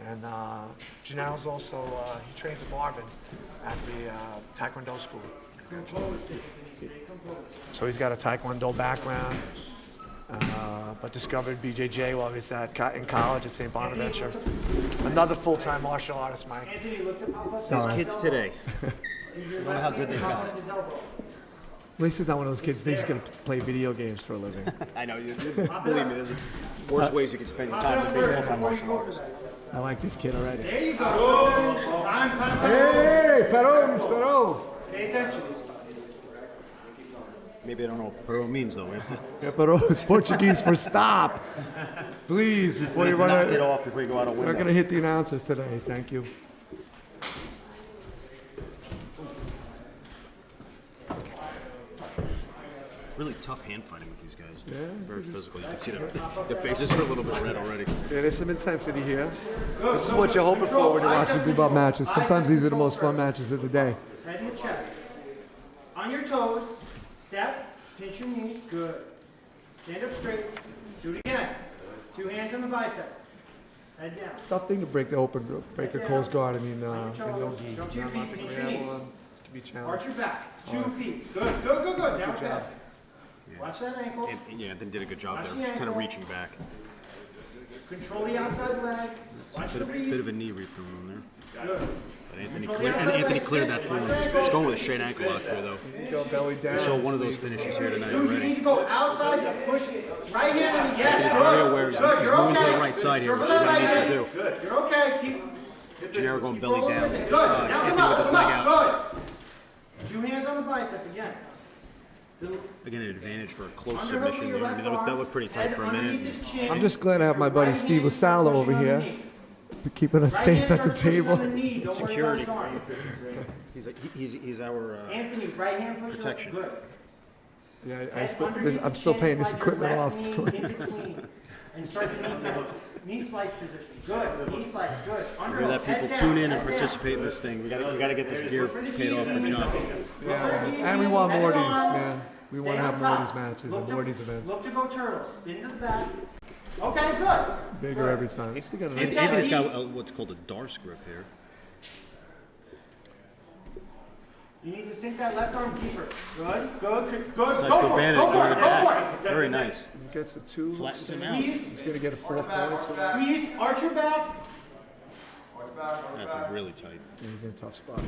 A: And Gennaro's also, he trains with Marvin at the Taekwondo school. So he's got a Taekwondo background, but discovered BJJ while he was in college at St. Bonaventure. Another full-time martial artist, Mike.
B: These kids today, I don't know how good they've got.
A: At least he's not one of those kids that he's going to play video games for a living.
B: I know, believe me, there's worse ways you can spend your time than being a full-time martial artist.
A: I like this kid already.
D: There you go.
A: Hey, Perón.
D: Pay attention.
B: Maybe I don't know what Perón means, though.
A: Yeah, Perón is Portuguese for stop. Please, before you run
B: knock
A: out.
B: it off before you go out a
A: We're
B: window.
A: not going to hit the announcers today. Thank you.
B: Really tough hand fighting with these guys.
A: Yeah,
B: Very physical. You can see their faces are a little bit red already.
A: Yeah, there's some intensity here. This is what you're hoping for when you're watching blue belt matches. Sometimes these are the most fun matches of the day.
D: Head in the chest. On your toes. Step. Pinch your knees. Good. Stand up straight. Do it again. 2 hands on the bicep. Head down.
A: Tough thing to break a closed guard. I mean, in
D: toes.
A: no-gi.
D: Jump to your
A: Not
D: feet.
A: the
D: Pinch your
A: grab
D: knees.
A: one. It can be
D: Arch
A: challenged.
D: your back. 2 feet. Good. Now pass. Watch that ankle.
B: Yeah, they did a good job
D: Watch
B: there,
D: the
B: just kind of
D: ankle.
B: reaching back.
D: Control the outside leg. Watch the
B: Bit
D: breathe.
B: of a knee reap going on there.
D: Good.
B: But Anthony
D: Control the
B: cleared,
D: outside
B: Anthony
D: leg.
B: cleared that
D: Watch
B: for
D: your
B: him.
D: ankle.
B: He's going with a straight ankle out there, though.
A: Go belly down.
B: I saw one of those finishes here tonight
D: Dude, you need
B: already.
D: to go outside to push it. Right hand. Yes.
B: He's
D: Good.
B: very aware. He's
D: Good. You're
B: moving to
D: okay.
B: the right side here, which is
D: Circle
B: what he
D: that
B: needs to
D: right
B: do.
D: hand. Good. You're okay. Keep.
B: Gennaro going
D: keep
B: belly
D: rolling
B: down.
D: with it. Good. Now come
B: Anthony
D: up.
B: with his
D: Come
B: leg
D: up.
B: out.
D: Good. 2 hands on the bicep again.
B: Again, an advantage for a close
D: Underhook
B: submission
D: with your
B: there. I
D: left
B: mean, that
D: arm.
B: looked pretty tight
D: Head
B: for a
D: underneath
B: minute.
D: his chin.
A: I'm just glad I have my buddy
D: Right
A: Steve
D: hand
A: Lasala
D: starts
A: over
D: pushing
A: here,
D: underneath.
A: keeping us
D: Right
A: safe
D: hand
A: at the
D: starts pushing
A: table.
D: on the knee. Don't worry about
B: Security.
D: his arm.
B: He's our
D: Anthony, right hand push
B: protection.
D: Good.
A: Yeah,
D: Head underneath
A: I'm
D: the
A: still
D: chin,
A: paying this
D: slide your
A: equipment
D: left
A: off.
D: knee in between. And start the knee slice position. Good. Knee slice. Good.
B: I hear that people tune in and participate in this thing. We gotta get this gear paid off for John.
A: Yeah, and we want more of these, man. We want to have more of these matches and more of these events.
D: Look to go turtles. Spin to the back. Okay, good.
A: Bigger every time. Still got a nice-
B: Anthony's got what's called a Darce grip here.
D: You need to sink that left arm deeper. Good. Good.
B: Nice
D: Go
B: little
D: for it.
B: bandit
D: Go for
B: going
D: it.
B: to
D: Go
B: back.
D: for it.
B: Very nice.
A: He gets a 2.
B: Flattens him out.
D: Squeeze.
A: He's going to get a 4 points.
D: Squeeze. Arch your back.
B: That's a really tight.
A: He's in a tough spot.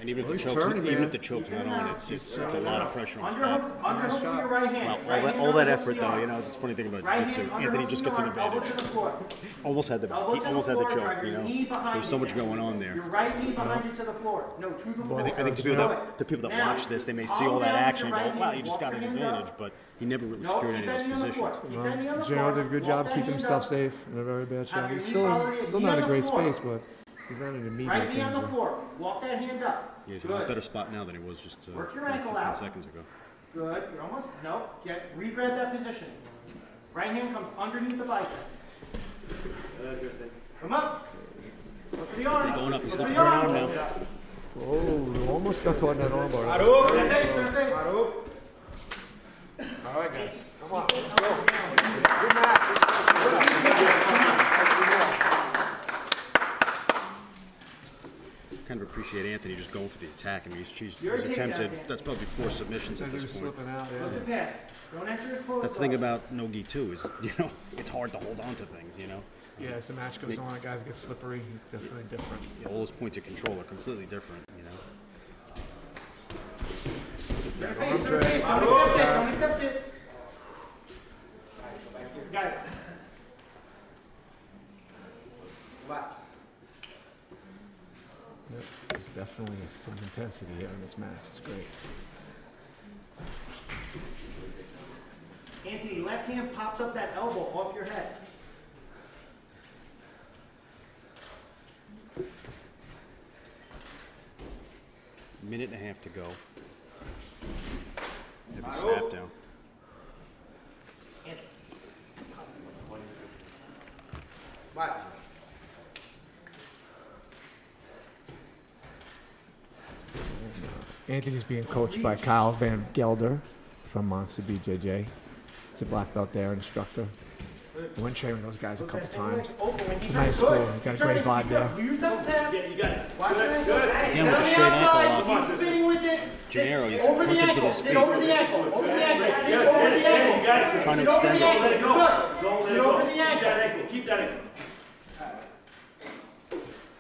B: And even if the
A: he's
B: choke's
A: turning,
B: even
A: man.
B: if the choke's not on, it's a lot of pressure on his back.
D: Underhook with your right hand.
B: Wow, all that effort though, you know, it's a funny thing about
D: Right
B: jiu-jitsu.
D: hand
B: Anthony
D: underhook
B: just
D: the
B: gets an
D: arm, elbow
B: advantage.
D: to the floor.
B: Almost had the
D: Elbow to
B: choke,
D: drive
B: you
D: your
B: know.
D: knee behind
B: There's so
D: you
B: much
D: again.
B: going on there.
D: Your right knee behind you to the floor. No, to the floor.
B: I think the people that watch this, they may see all that action and go, wow, you just got an advantage, but he never really secured any of those positions.
A: Gennaro did a good job keeping himself safe in a very bad shot. He's still not in a great space, but he's not in immediate
D: Right knee on the
A: danger.
D: floor. Walk that hand up.
B: Yeah, he's in a lot better spot now than he was just
D: Work your
B: like
D: ankle
B: 15
D: out.
B: seconds ago.
D: Good. You're almost. No. Re-grab that position. Right hand comes underneath the bicep. Come up. Look for the arm.
B: Going up, he's
D: Look
B: looking
D: for
B: for
D: the
B: an arm
D: arm.
B: now.
A: Oh, almost got caught in that armbar.
D: Good face, good face.
A: All right, guys. Come on, let's go. Good match.
B: Kind of appreciate Anthony just going for the attack. I mean, he's
D: You're a
B: attempted,
D: takedown.
B: that's probably 4 submissions at
A: He was
B: this point.
A: slipping out,
D: Look to
A: yeah.
D: pass. Don't enter his close.
B: That's the thing about no-gi too, is, you know, it's hard to hold on to things, you know.
A: Yeah, as the match goes on, guys get slippery. It's definitely different.
B: All those points of control are completely different, you know.
D: Good face, good face. Don't accept it. Don't accept it. Guys. Watch.
A: Yep, there's definitely some intensity here in this match. It's great.
D: Anthony, left hand pops up that elbow off your head.
B: minute and a half to go. Heavy snap down.
D: Watch.
A: Anthony's being coached by Kyle Van Gelder from IBJJF. He's a black belt there, instructor. I went training with those guys a couple times. It's a nice school. You got a great vibe there.
D: Use that pass. Yeah, you got it. Watch your ankle.
B: Again with the straight ankle lock.
D: Keep spinning with it.
B: Gennaro, he's
D: Over the
B: hunting for
D: ankle.
B: those
D: Sit
B: feet.
D: over the ankle. Over the ankle. Sit over the ankle.
B: Trying to
D: Sit over
B: extend
D: the
B: it.
D: ankle. Good. Sit over the ankle.
H: Keep that ankle.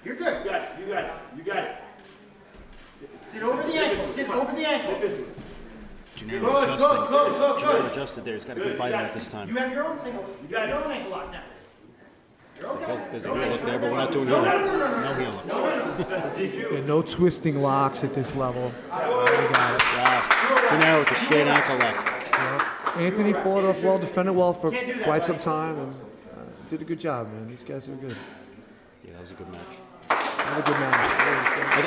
D: You're good.
H: You got it. You got it. You got it.
D: Sit over the ankle. Sit over the ankle.
B: Gennaro adjusting. Gennaro adjusted there. He's got a good bite on it this time.
D: You have your own single. You got your own ankle lock now.
B: There's a heel hook there, but we're not doing heel hooks. No heel hooks.
A: Yeah, no twisting locks at this level. You got it.
B: Yeah. Gennaro with the straight ankle lock.
A: Yeah. Anthony fought off well, defended well for quite some time, and did a good job, man. These guys are good.
B: Yeah, that was a good match.
A: Had a good match.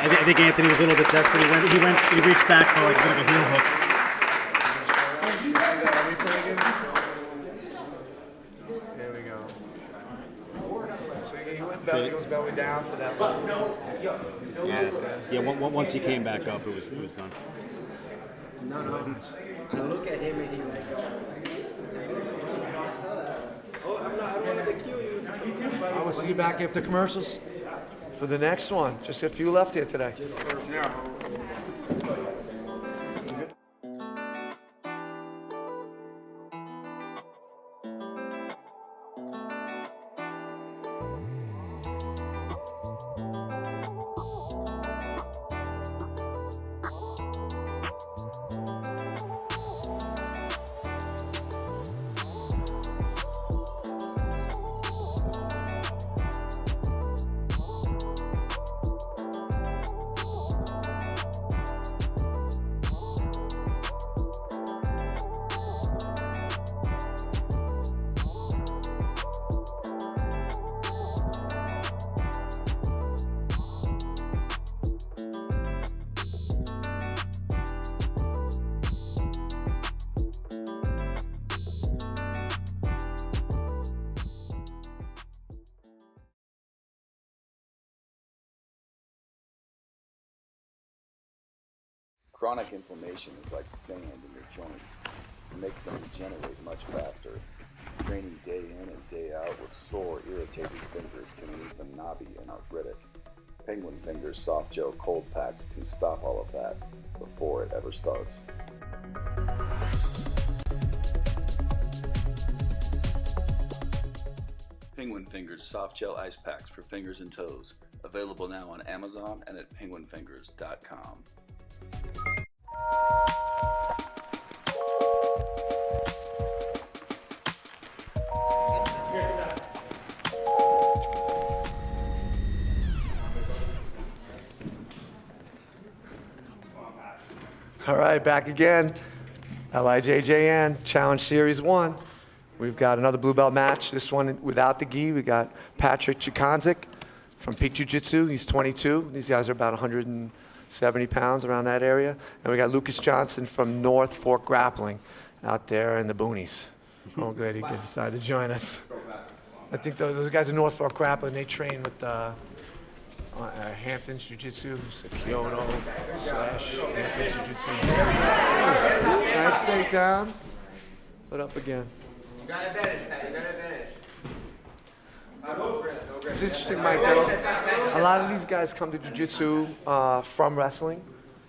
B: I think Anthony was a little bit desperate. He reached back for like a bit of a heel hook.
A: There we go. So he went belly, goes belly down for that one.
B: Yeah. Once he came back up, it was done.
J: No. I look at him and he like, oh, I'm not the cue.
A: I will see you back after commercials for the next one. Just a few left here today.
C: Chronic inflammation is like sand in your joints. It makes them degenerate much faster. Training day in and day out with sore, irritated fingers can leave them knobby and arthritic. Penguin Fingers soft gel cold packs can stop all of that before it ever starts. Penguin Fingers soft gel ice packs for fingers and toes. Available now on Amazon and at penguinfingers.com.
A: All right, back again. LIJJN Challenge Series 1. We've got another blue belt match. This one without the gi. We got Patrick Chikanzik from Peak Jiu Jitsu. He's 22. These guys are about 170 pounds, around that area. And we got Lucas Johnson from North Fork Grappling out there in the boonies. Oh, good. He could decide to join us. I think those guys in North Fork Grappling, they train with Hampton's Jiu Jitsu, Kioto South Shore Jiu Jitsu. Nice takedown. Put up again.
E: You got advantage, Pat. You got advantage.
A: It's interesting, Mike, though. A lot of these guys come to Jiu Jitsu from wrestling.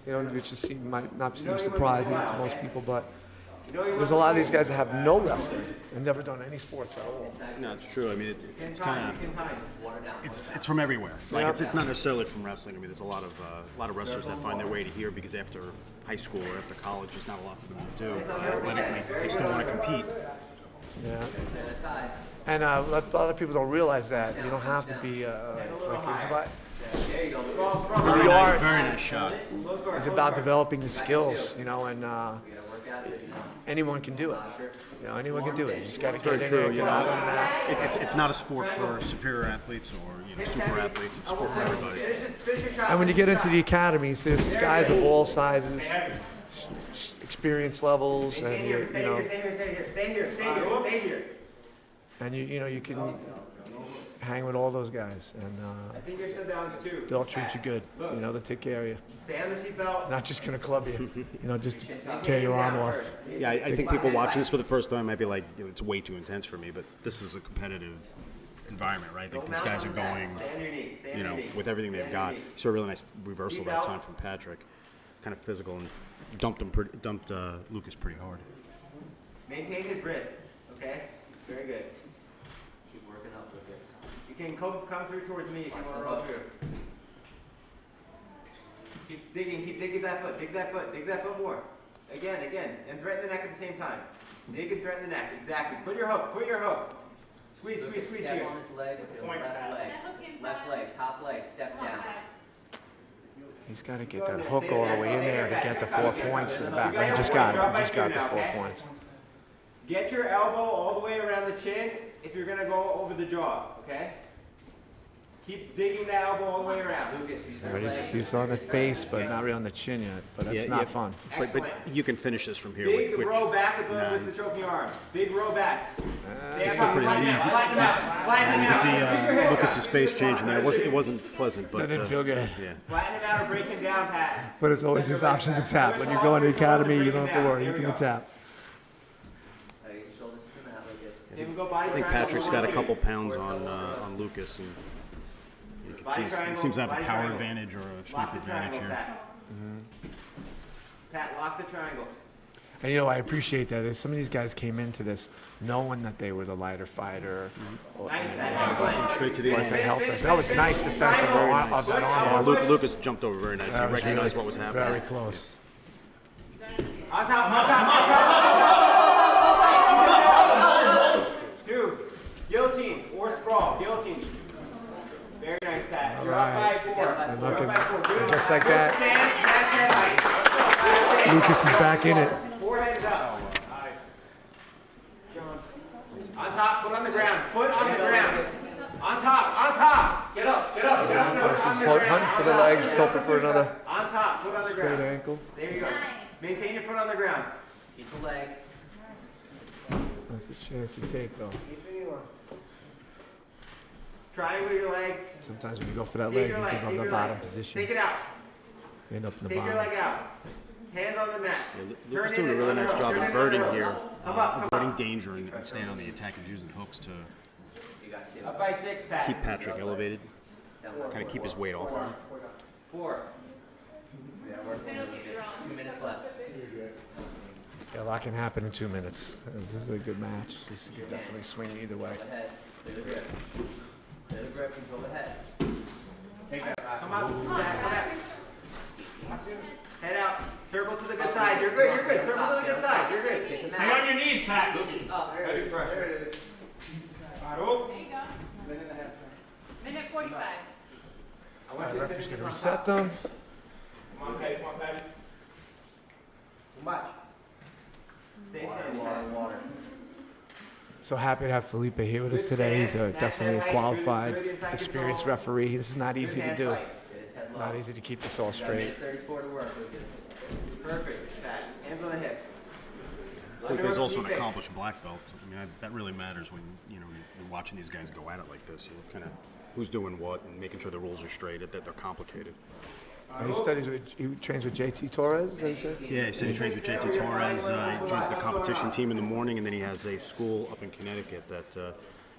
A: You know, which might not seem surprising to most people, but there's a lot of these guys that have no wrestling and never done any sports at all.
B: No, it's true. I mean, it's kind of it's from everywhere. Like it's not necessarily from wrestling. I mean, there's a lot of wrestlers that find their way to here because after high school or after college, there's not a lot for them to do athletically. They still want to compete.
A: Yeah. And a lot of people don't realize that you don't have to be like
B: Very nice shot.
A: It's about developing the skills, you know, and anyone can do it. You know, anyone can do it. You just got to
B: Very
A: get in
B: true.
A: there,
B: You
A: get out
B: know,
A: on the mat.
B: it's not a sport for superior athletes or super athletes. It's a sport for everybody.
A: And when you get into the academies, there's guys of all sizes, experience levels, and
E: Stay here, stay here.
A: and you can hang with all those guys, and
E: I think you're still down 2.
A: they'll treat you good. You know, they'll take care of you.
E: Stay on the seatbelt.
A: Not just gonna club you, just to tear your arm off.
B: Yeah, I think people watching this for the first time might be like, it's way too intense for me, but this is a competitive environment, right? I think these guys are going, with everything they've got. So a really nice reversal that time from Patrick, kind of physical, and dumped Lucas pretty hard.
E: Maintain his wrist, okay? Very good.
H: Keep working up with this.
E: You can come through towards me if you want to roll through. Keep digging that foot, dig that foot more. Again, and threaten the neck at the same time. Dig and threaten the neck, exactly. Put your hook. Squeeze
H: Step
E: here.
H: on his leg with your left leg, top leg, step down.
A: He's got to get that hook all the way in there to get the 4 points for the back. He just got it. He just got the 4 points.
E: Get your elbow all the way around the chin if you're going to go over the jaw, okay? Keep digging that elbow all the way around.
H: Lucas, use your leg.
A: He's on the face, but not really on the chin yet. But that's not fun.
B: But you can finish this from here.
E: Big row back with the choking arm. Big row back.
B: Flatten him out. You can see Lucas's face changing there. It wasn't pleasant, but
A: That didn't feel good.
B: Yeah.
E: Flatten him out or break him down, Pat.
A: But it's always his option to tap. When you go into the academy, you don't have to worry. You can tap.
H: Your shoulders to the mat like this.
E: Give him go body
B: I think
E: triangle.
B: Patrick's got a couple pounds on Lucas, and you can see he seems to have a power advantage or a strength advantage here.
E: Pat, lock the triangle.
A: And I appreciate that. Some of these guys came into this knowing that they were the lighter fighter.
E: Nice, Pat.
B: Straight to the
A: But
B: end.
A: they helped us. That was nice defensive of that arm.
B: Lucas jumped over very nice. He recognized what was happening.
A: Very close.
E: On top. 2. Guillotine or sprawl. Guillotine. Very nice, Pat. You're up by 4.
A: And look
E: You're up by 4. Good.
A: at, just like that,
E: Stand, match your height.
A: Lucas is back in it.
E: Forehead is up. Nice. On top, foot on the ground. Foot on the ground. On top. Get up. Foot on the ground.
A: Hunting for the legs, hoping for another
E: On top, foot on the
A: straight
E: ground.
A: ankle.
E: There you go. Maintain your foot on the ground.
H: Keep the leg.
A: That's a chance you take, though.
E: Triangle your legs.
A: Sometimes when you go for that
E: Save
A: leg,
E: your
A: you
E: leg.
A: give up
E: Save
A: the
E: your
A: bottom
E: leg.
A: position.
E: Take it out.
A: You end up in the
E: Take your
A: bottom.
E: leg out. Hands on the mat.
B: Lucas
E: Turn
B: doing
E: in
B: a really
E: and
B: nice
E: under.
B: job
E: Turn in
B: inverting
E: and
B: here,
E: under. Come up.
B: avoiding danger and staying on the attack. He's using hooks to
H: You got 2.
E: Up by 6, Pat.
B: keep Patrick elevated, kind of keep his weight off.
E: 4.
H: Yeah, we're going 2 minutes left.
A: Yeah, a lot can happen in 2 minutes. This is a good match. This could definitely swing either way.
H: The head. Clear the grip. Clear the grip. Control the head.
E: Come up. Come back. Head out. Circle to the good side. You're good. Circle to the good side. You're good.
D: Stay on your knees, Pat.
H: Lucas, up.
E: There it is.
K: Minute 45.
E: I want you to
A: Referee's
E: finish
A: going
E: this
A: to
E: on
A: reset
E: top.
A: them.
E: Come on, Patty. Too much. Stay standing.
H: Water.
A: So happy to have Felipe here with us
E: Good
A: today. He's
E: stance,
A: definitely a
E: match that height,
A: qualified,
E: good inside
A: experienced
E: control.
A: referee. This is not
E: Good
A: easy to
E: hands
A: do.
E: tight.
H: Get his head low.
A: Not easy to keep this all
H: You got a
A: straight.
H: minute 34 to work, Lucas.
E: Perfect, Pat. Hands on the hips.
B: Felipe's also an accomplished black belt. I mean, that really matters when you're watching these guys go at it like this. You kind of who's doing what and making sure the rules are straight. That they're complicated.
A: He trains with JT Torres, is that what you said?
B: Yeah, he said he trains with JT Torres. He joins the competition team in the morning, and then he has a school up in Connecticut that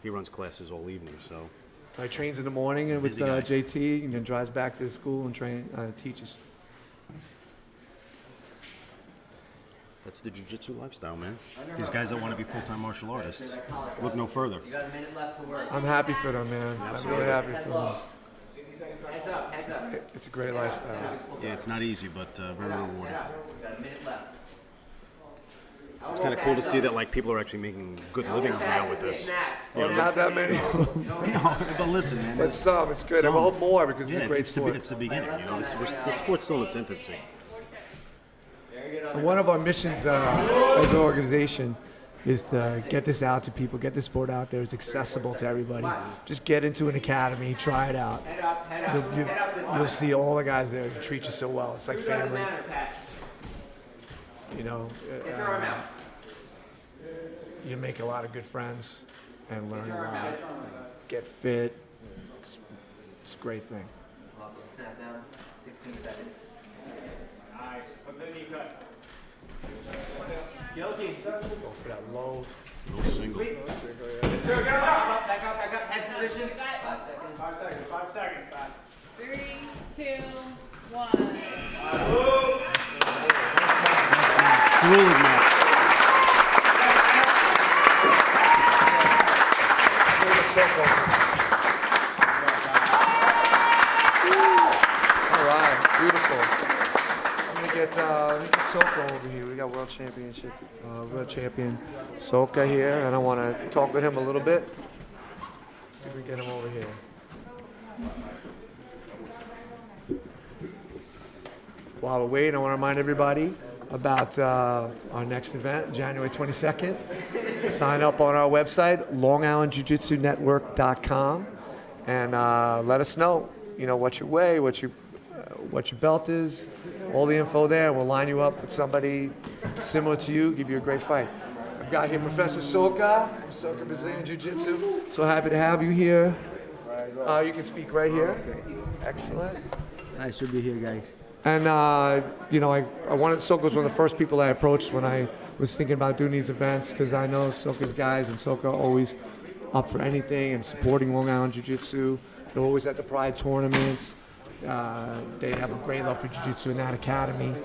B: he runs classes all evening. So
A: He trains in the morning and with
B: Busy guy.
A: JT, and then drives back to the school and teaches.
B: that's the jiu-jitsu lifestyle, man. These guys that want to be full-time martial artists look no further.
H: You got a minute left to work.
A: I'm happy for them, man. I'm really happy
H: Head
A: for
H: low.
A: them.
E: Heads up, heads up.
A: It's a great lifestyle.
B: Yeah, it's not easy, but very rewarding.
H: You got a minute left.
B: It's kind of cool to see that like people are actually making good livings now with this.
A: Well, not that many.
B: No, but listen, man.
A: But some, it's good. I hope more because it's a great sport.
B: It's the beginning. This sport's still in its infancy.
E: Very
A: And one of our missions as an organization is to get this out to people, get this sport out there. It's accessible to everybody. Just get into an academy, try it out. You'll see all the guys there treat you so well. It's like family. You know, you make a lot of good friends and learn a lot. Get fit. It's a great thing.
H: Snap down, 16 seconds.
D: Nice. Put the knee cut.
E: Guilty.
A: Go for that low.
B: No single.
E: Back up. Head position.
H: 5 seconds.
D: 5 seconds. 5 seconds.
K: 3, 2, 1.
B: Grueling match.
A: All right, beautiful. I'm gonna get Soka over here. We got world champion Soka here, and I want to talk with him a little bit. See if we get him over here. While we're waiting, I want to remind everybody about our next event, January 22nd. Sign up on our website, LongIslandJiu-JitsuNetwork.com, and let us know, what your weigh, what your belt is, all the info there. We'll line you up with somebody similar to you, give you a great fight. I've got here Professor Soka from Soka Brazilian Jiu-Jitsu. So happy to have you here. You can speak right here. Excellent.
J: Nice to be here, guys.
A: And I wanted Soka was one of the first people I approached when I was thinking about doing these events, because I know Soka's guys and Soka are always up for anything and supporting Long Island Jiu-Jitsu. They're always at the Pride tournaments. They have a great love for Jiu-Jitsu in that academy.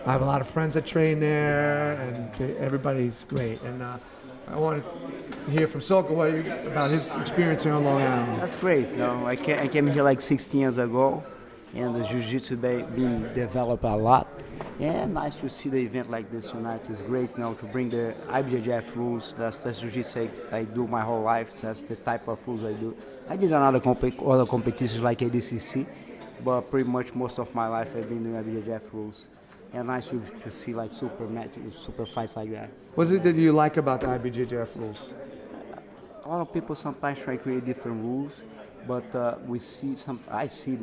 A: I have a lot of friends that train there, and everybody's great. And I wanted to hear from Soka about his experience here on Long Island.
J: That's great. I came here like 16 years ago, and the Jiu-Jitsu being developed a lot. And nice to see the event like this tonight. It's great to bring the IBJJF rules. That's Jiu-Jitsu I do my whole life. That's the type of rules I do. I did other competitions like ADCC, but pretty much most of my life I've been doing IBJJF rules. And nice to see like super fights like that.
A: What is it that you like about the IBJJF rules?
J: A lot of people sometimes try to create different rules, but I see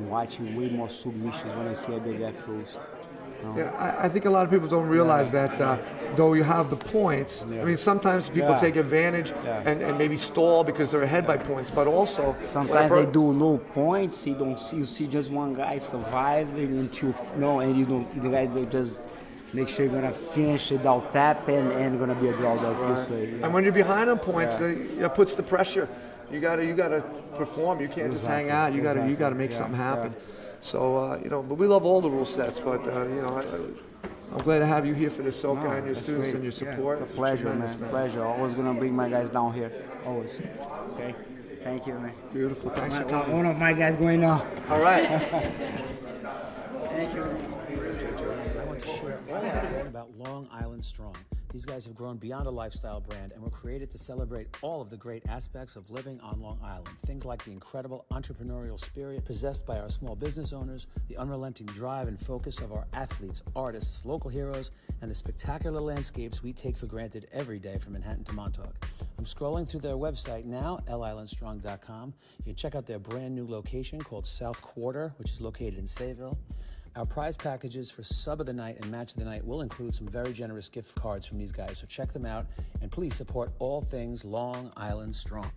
J: watching way more submissions when I see IBJJF rules.
A: Yeah, I think a lot of people don't realize that though you have the points, I mean, sometimes people take advantage and maybe stall because they're ahead by points, but also
J: sometimes they do low points. You see just one guy survive until the guy they just make sure you're gonna finish without tap and gonna be a draw this way.
A: And when you're behind on points, it puts the pressure. You gotta perform. You can't just hang out. You gotta make something happen. So but we love all the rule sets. But I'm glad to have you here for the Soka and your students and your support.
J: It's a pleasure, man. Pleasure. Always gonna bring my guys down here. Always. Okay. Thank you, man.
A: Beautiful. Thanks for coming.
J: One of my guys going now.
A: All right.
J: Thank you.
F: I want to share all I can about Long Island Strong. These guys have grown beyond a lifestyle brand and were created to celebrate all of the great aspects of living on Long Island. Things like the incredible entrepreneurial spirit possessed by our small business owners, the unrelenting drive and focus of our athletes, artists, local heroes, and the spectacular landscapes we take for granted every day from Manhattan to Montauk. I'm scrolling through their website now, LIJJN.com. You can check out their brand new location called South Quarter, which is located in Sayville. Our prize packages for Sub of the Night and Match of the Night will include some very generous gift cards from these guys, so check them out, and please support all things Long Island Strong.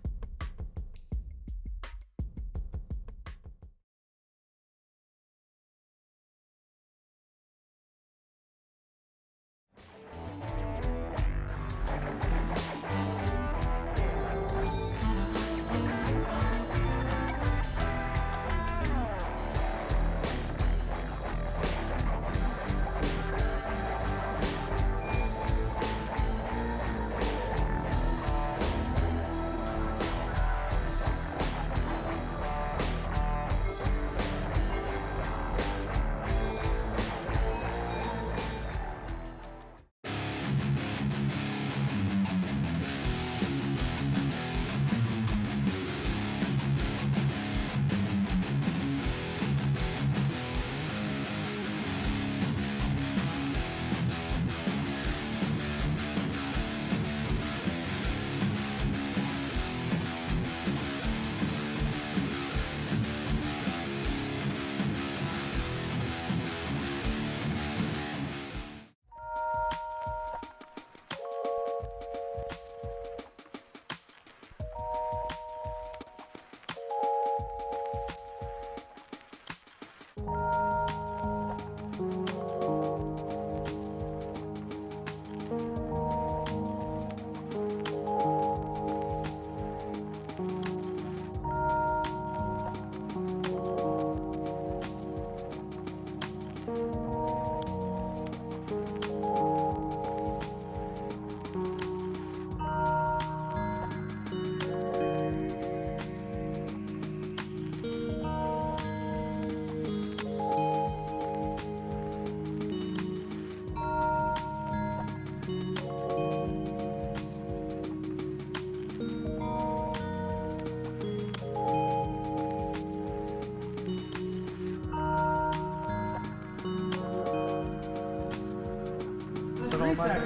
A: at all, Mike?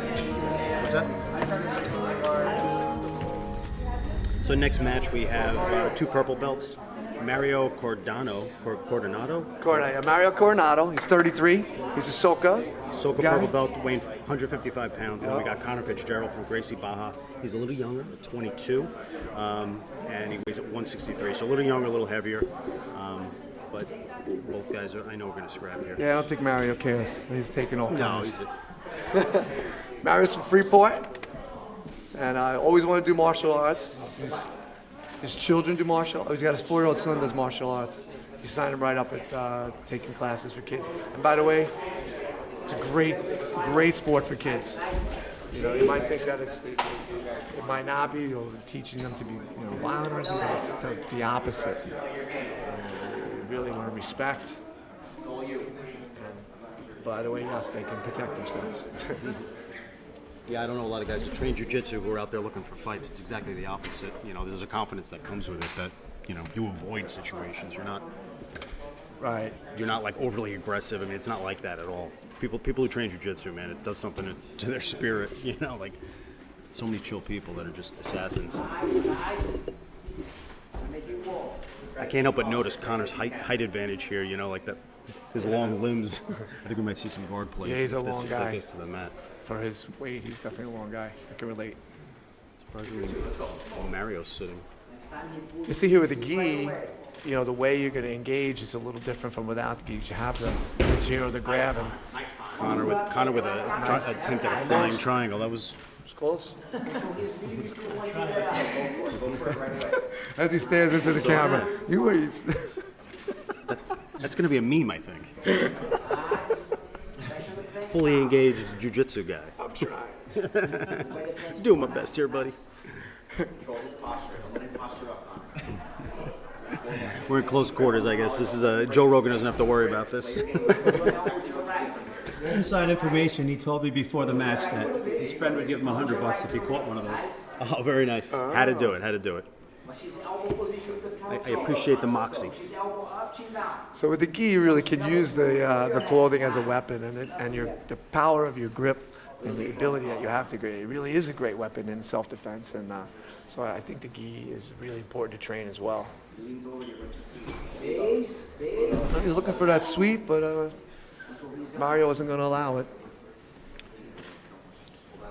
B: What's that? So next match we have 2 purple belts. Mario Mario
A: Coronado. He's 33. He's a Soka.
B: Soka
A: guy.
B: purple belt, weighing 155 pounds. Then we got Connor Fitzgerald from Gracie Baja. He's a little younger, 22, and he weighs at 163. So a little younger, a little heavier. But both guys I know are going to scrap here.
A: Yeah, I don't think Mario cares. He's taking all
B: No,
A: comers.
B: he's
A: Mario's from Freeport, and I always wanted to do martial arts. His children do martial arts. He's got his 4-year-old son does martial arts. He signed him right up at taking classes for kids. And by the way, it's a great sport for kids. You know, you might think that it might not be, or teaching them to be wild or anything, but it's the opposite. You really learn respect. And by the way, yes, they can protect themselves.
B: Yeah, I don't know a lot of guys that train jiu-jitsu who are out there looking for fights. It's exactly the opposite. You know, there's a confidence that comes with it that, you avoid situations. You're not like overly aggressive. I mean, it's not like that at all. People who train jiu-jitsu, man, it does something to their spirit, like so many chill people that are just assassins. I can't help but notice Connor's height advantage here, like that, his long limbs. I think we might see some guard play.
A: Yeah, he's a long guy.
B: That gets to the mat.
A: For his weight, he's definitely a long guy. I can relate.
B: Surprisingly, Mario's sitting.
A: You see here with the gi, the way you're going to engage is a little different from without the gi. You have the the grab, and
B: Connor with a attempt at a flying triangle. That was
A: close. As he stares into the camera,
B: that's going to be a meme, I think. Fully engaged jiu-jitsu guy.
A: I'm trying.
B: Doing my best here, buddy. We're in close quarters, I guess. This is Joe Rogan doesn't have to worry about this.
F: Inside information, he told me before the match that his friend would give him $100 if he caught one of those.
B: Oh, very nice. Had to do it. I appreciate the moxie.
A: So with the gi, you really can use the clothing as a weapon, and the power of your grip and the ability that you have to grip. It really is a great weapon in self-defense, and so I think the gi is really important to train as well. He's looking for that sweep, but Mario isn't going to allow it.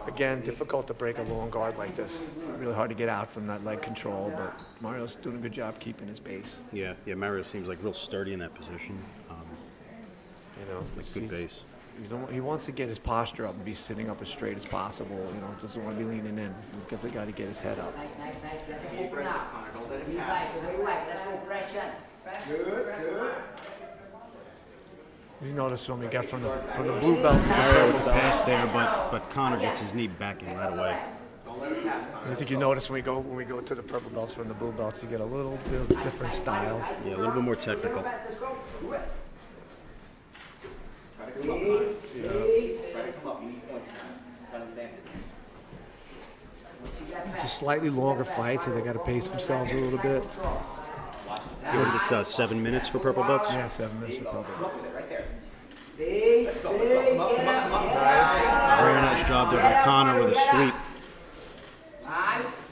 A: Again, difficult to break a long guard like this. Really hard to get out from that leg control, but Mario's doing a good job keeping his base.
B: Yeah, Mario seems like real sturdy in that position. Good base.
A: He wants to get his posture up and be sitting up as straight as possible. Doesn't want to be leaning in. He's definitely got to get his head up. You notice when we get from the blue belt to the
B: Mario
A: purple
B: pass
A: belt.
B: there, but Connor gets his knee back in right away.
A: I think you notice when we go to the purple belts from the blue belts, you get a little bit of different style.
B: Yeah, a little bit more technical.
A: It's a slightly longer fight, so they got to pace themselves a little bit.
B: Was it 7 minutes for purple belts?
A: Yeah, 7 minutes for purple belts.
B: Very nice job there by Connor with a sweep.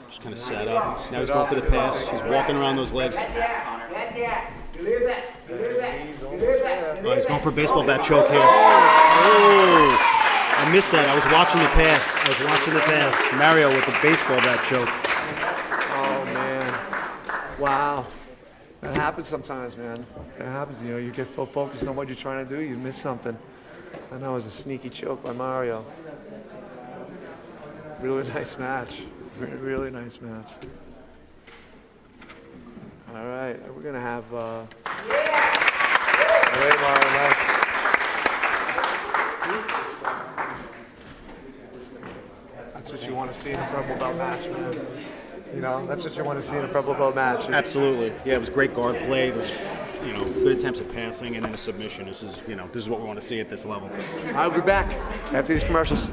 B: Just kind of sat up. Now he's going for the pass. He's walking around those legs. Oh, he's going for a baseball bat choke here. Oh, I missed that. I was watching the pass. Mario with the baseball bat choke.
A: Oh, man. Wow. That happens sometimes, man. It happens. You get focused on what you're trying to do, you miss something. And that was a sneaky choke by Mario. Really nice match. Really nice match. All right, we're gonna have. Great, Mario, nice. That's what you want to see in a purple belt match, man. That's what you want to see in a purple belt match.
B: Absolutely. Yeah, it was great guard play. It was, good attempts at passing and then a submission. This is what we want to see at this level.
A: I'll be back after these commercials.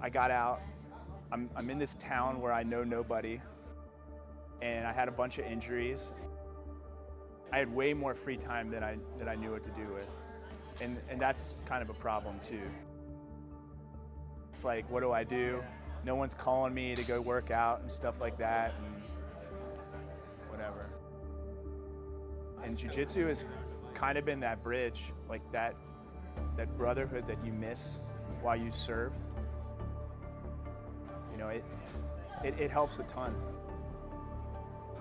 L: I got out. I'm in this town where I know nobody, and I had a bunch of injuries. I had way more free time than I knew what to do with, and that's kind of a problem too. It's like, what do I do? No one's calling me to go work out and stuff like that, and whatever. And jiu-jitsu has kind of been that bridge, like that brotherhood that you miss while you serve. You know, it helps a ton.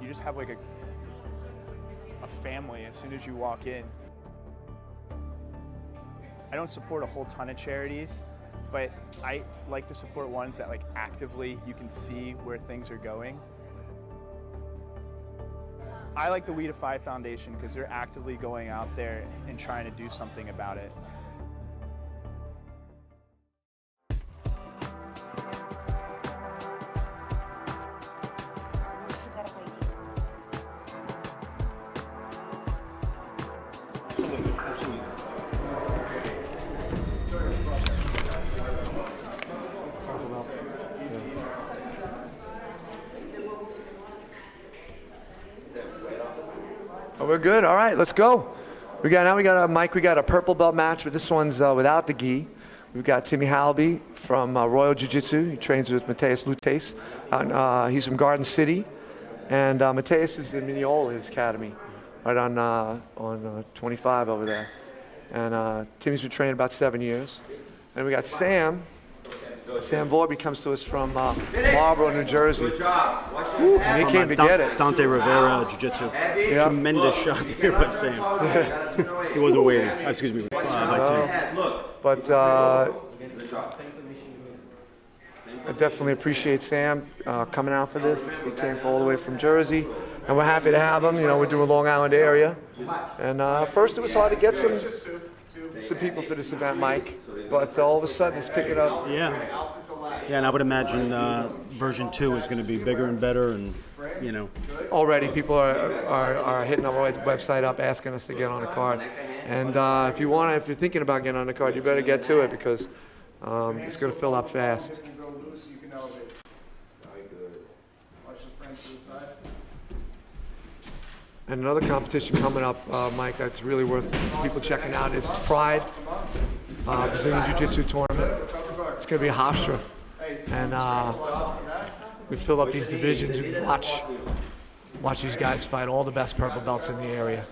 L: You just have like a family as soon as you walk in. I don't support a whole ton of charities, but I like to support ones that like actively you can see where things are going. I like the We to Five Foundation because they're actively going out there and trying to do something about it.
A: Oh, we're good. All right, let's go. We got a purple belt match, but this one's without the gi. We've got Timmy Halby from Royal Jiu Jitsu. He trains with Mateus Lutes. He's from Garden City, and Mateus is in Mignola's academy, right on 25 over there. And Timmy's been training about 7 years. And we got Sam. Sam Vorby comes to us from Marlboro, New Jersey.
E: Good job. Watch
A: Woo, and he came to get it.
B: Dante Rivera Jiu-Jitsu.
A: Yeah.
B: Tremendous shot here by Sam. He wasn't waiting. Excuse me, by Tim.
A: But I definitely appreciate Sam coming out for this. He came all the way from Jersey, and we're happy to have him. You know, we're doing Long Island area. And first it was hard to get some people for this event, Mike, but all of a sudden it's picking up.
B: Yeah, and I would imagine version 2 is going to be bigger and better, and you know. Already
A: people are hitting our website up asking us to get on the card, and if you're thinking about getting on the card, you better get to it because it's going to fill up fast. And another competition coming up, Mike, that's really worth people checking out is Pride, Brazilian Jiu-Jitsu tournament. It's going to be a Hofstra. And we fill up these divisions. You can watch these guys fight all the best purple belts in the area.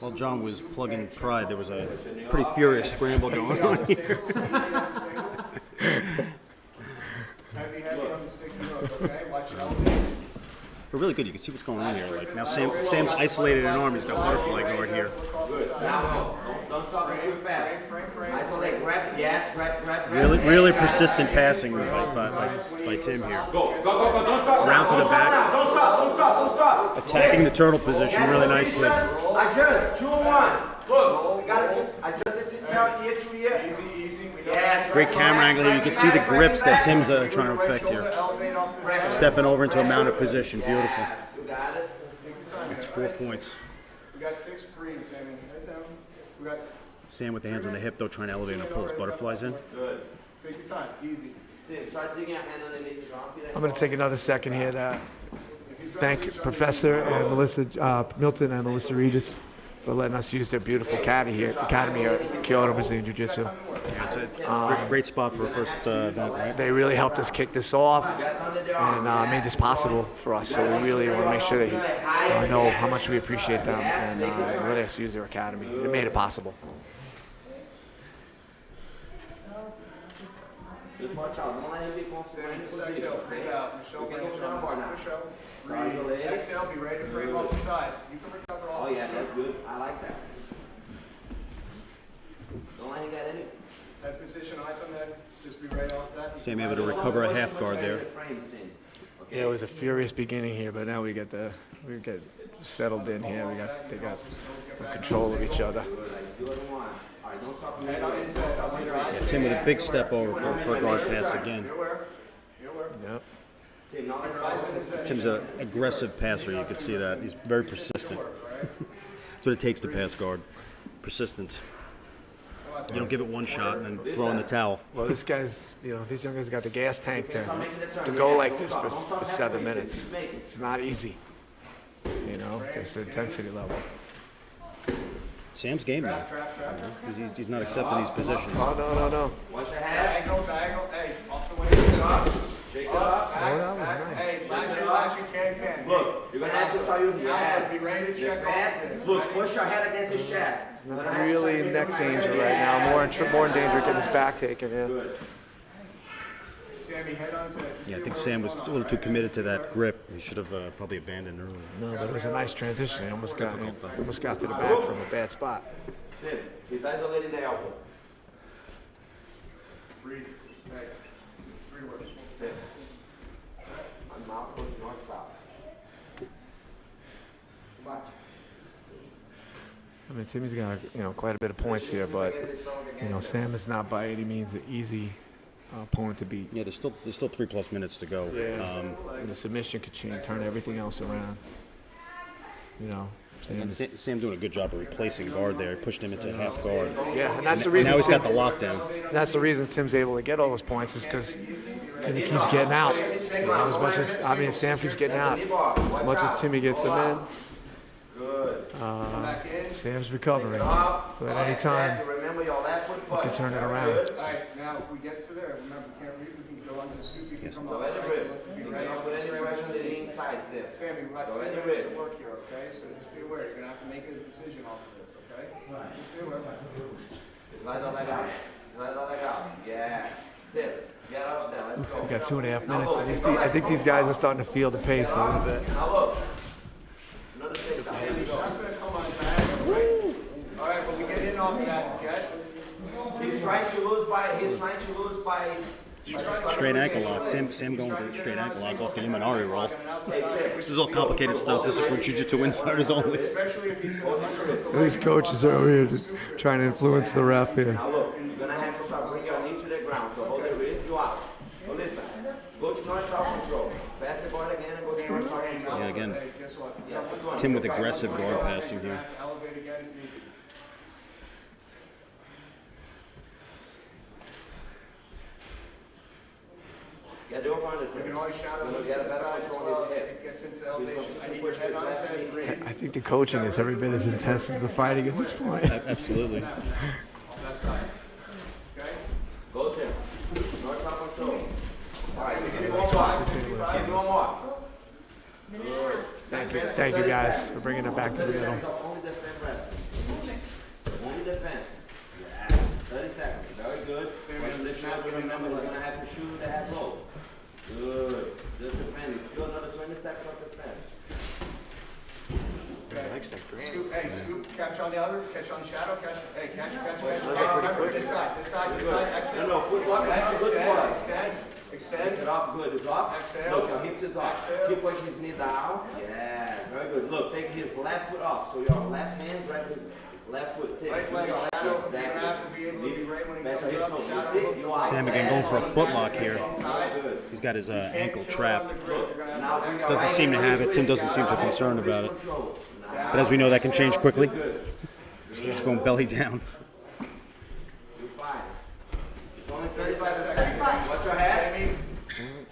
B: While John was plugging Pride, there was a pretty furious scramble going on here. We're really good. You can see what's going on here. Like now, Sam's isolated an arm. He's got butterfly guard here.
E: Don't stop it too fast. Isolate, grab, yes, grab.
B: Really persistent passing by Tim here.
E: Go, don't stop.
B: Round to the back.
E: Don't stop.
B: Attacking the turtle position really nicely.
E: Adjust, 2-1. Look, we gotta adjust it, sit down, ear to ear. Easy. Yes.
B: Great camera angle here. You can see the grips that Tim's trying to affect here. Stepping over into a mounted position. Beautiful. It's 4 points.
G: We got 6 breathes, Sammy. Head down. We got
B: Sam with the hands on the hip, though, trying to elevate and pull his butterflies in.
E: Good.
G: Take your time. Easy.
E: Tim, start digging your hand underneath the armpit.
A: I'm going to take another second here to thank Professor and Melissa Milton and Melissa Regis for letting us use their beautiful academy here at Kyoto Brazilian Jiu Jitsu.
B: Yeah, it's a great spot for a first event, right?
A: They really helped us kick this off and made this possible for us. So we really want to make sure that you know how much we appreciate them and let us use their academy. It made it possible.
E: Just watch out. Don't let him be comfortable in position. Exhale,
G: be ready to frame off the side. You can recover off.
E: Oh yeah, that's good. I like that. Don't let him get any.
G: Head position, eyes on head. Just be right off that.
B: Sam able to recover a half guard there.
A: Yeah, it was a furious beginning here, but now we get settled in here. They got control of each other.
B: Yeah, Tim with a big step over for a guard pass again.
A: Yep.
B: Tim's an aggressive passer. You can see that. He's very persistent. That's what it takes to pass guard. Persistence. You don't give it one shot and then throw in the towel.
A: Well, this guy's, these young guys got the gas tank to go like this for 7 minutes. It's not easy. It's the intensity level.
B: Sam's game now. He's not accepting these positions.
A: Oh, no.
E: Watch your head. Diagonal. Hey, off the way. Shake it up. Hey, latch your can.
H: Look, you're going to have to start using your hands.
E: Be ready to check off.
H: Look, push your head against his chest.
A: Really in neck danger right now. More in danger getting his back taken. Yeah.
H: Good.
E: Sammy, head on to.
B: Yeah, I think Sam was a little too committed to that grip. He should have probably abandoned early.
A: No, but it was a nice transition. He almost got to the back from a bad spot.
H: Tim, he's isolating the elbow.
E: Breathe. Hey. Breathe work.
H: Tim. I'm mouth goes north south. Watch.
A: I mean, Timmy's got quite a bit of points here, but Sam is not by any means an easy opponent to beat.
B: Yeah, there's still 3+ minutes to go.
A: Yeah. And the submission could turn everything else around.
B: Sam doing a good job of replacing guard there. He pushed him into half guard.
A: Yeah, and that's the reason.
B: Now he's got the lockdown.
A: That's the reason Tim's able to get all those points is because Timmy keeps getting out. As much as Sam keeps getting out. As much as Timmy gets them in. Sam's recovering. So at any time, he can turn it around.
E: All right, now if we get to there, remember, can't read, we can go onto the scoop. You can come up.
H: You cannot put any pressure on the inside, Tim.
E: Sammy, we got 10 minutes to work here, okay? So just be aware, you're going to have to make a decision off of this, okay? Just be aware.
H: Slide on that out. Slide on that out. Yeah. Tim, get out of there. Let's go.
A: We got 2.5 minutes. I think these guys are starting to feel the pace a little bit.
H: Now look. Another takedown.
E: That's going to come on diagonal, right? All right, but we get in off of that, okay?
H: He's trying to lose by.
B: Straight ankle lock. Sam going for a straight ankle lock off the Imanari roll. This is all complicated stuff. This is for Jiu-Jitsu insiders only.
A: These coaches are over here trying to influence the ref here.
H: Now look, you're going to have to start bringing your knee to the ground. So hold the wrist, you out. So listen, go to north-south control. Pass the guard again and go to north-south control.
B: Yeah, again.
H: Yes, keep going.
B: Tim with aggressive guard passing here.
E: Elevate again if needed.
H: Yeah, do it on the tip.
E: You can always shout out to the
H: Get a better
E: side as
H: control
E: well.
H: of his
E: It
H: hip.
E: gets into elevation. I need your head on his head and breathe.
A: I think the coaching is every bit as intense as the fighting at this point.
B: Absolutely.
E: Off that side. Okay?
H: Go, Tim. North-south control. All right, so give me one more. Give me one more. Good.
A: Thank you guys for bringing it back to the middle.
H: Only defense wrestling. Only defense. Yeah. 30 seconds. Very good. When this man, remember, he's going to have to shoot the head low. Good. Just defend. Still another 20 seconds of defense.
E: Scoop, hey, scoop, catch on the other, catch on the shadow, catch, hey, catch. This side, exhale.
H: No, footwork. Good foot.
E: Extend.
H: Get up, good. It's off.
E: Exhale.
H: Look, your hips is off.
E: Exhale.
H: Keep pushing his knee down. Yeah, very good. Look, take his left foot off. So your left hand, right his left foot. Tip.
E: Right leg,
H: Use your left
E: shadow,
H: foot.
E: you're gonna have to be able to be right when he
H: Best
E: comes
H: your
E: up,
H: hips over.
E: shadow,
H: You see?
E: look.
H: You are.
B: Sam again going for a foot lock here.
H: Good.
B: He's got his ankle
E: Kill it on
B: trapped.
E: the grip. You're gonna have
H: Now
E: to
H: bring
E: exhale.
H: your
B: Doesn't seem to have it. Tim doesn't seem too concerned about it. But as we know, that can change quickly. He's going belly down.
H: You're fine. It's only 35 seconds. Watch your head.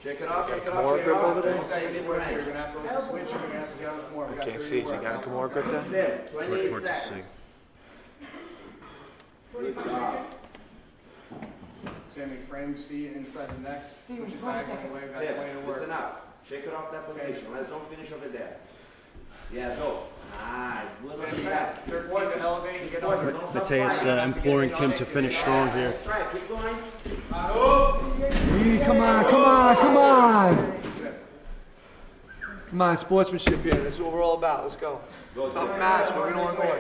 H: Shake it off, shake it off,
A: More
H: shake it
A: grip
H: off.
A: over there?
H: Don't say
E: You're
H: mid-range.
E: gonna have to let the switch, you're gonna have to get on some more. We got
A: Can't
E: 30
A: see, so you
E: work.
A: got a Kimura grip there?
H: Tim, 28
B: Hard to see.
H: seconds. Good job.
E: Sammy, frame seat inside the neck, push it back any way, that way to
H: Tim,
E: work.
H: listen up. Shake it off that position. Let's don't finish over there. Yeah, go. Nice. Good on the pass.
E: 13 to elevate and get on.
B: Mateus imploring Tim to finish strong here.
H: That's right. Keep going.
A: Come on, sportsmanship here. This is what we're all about. Let's go. Tough match, but we don't want to go.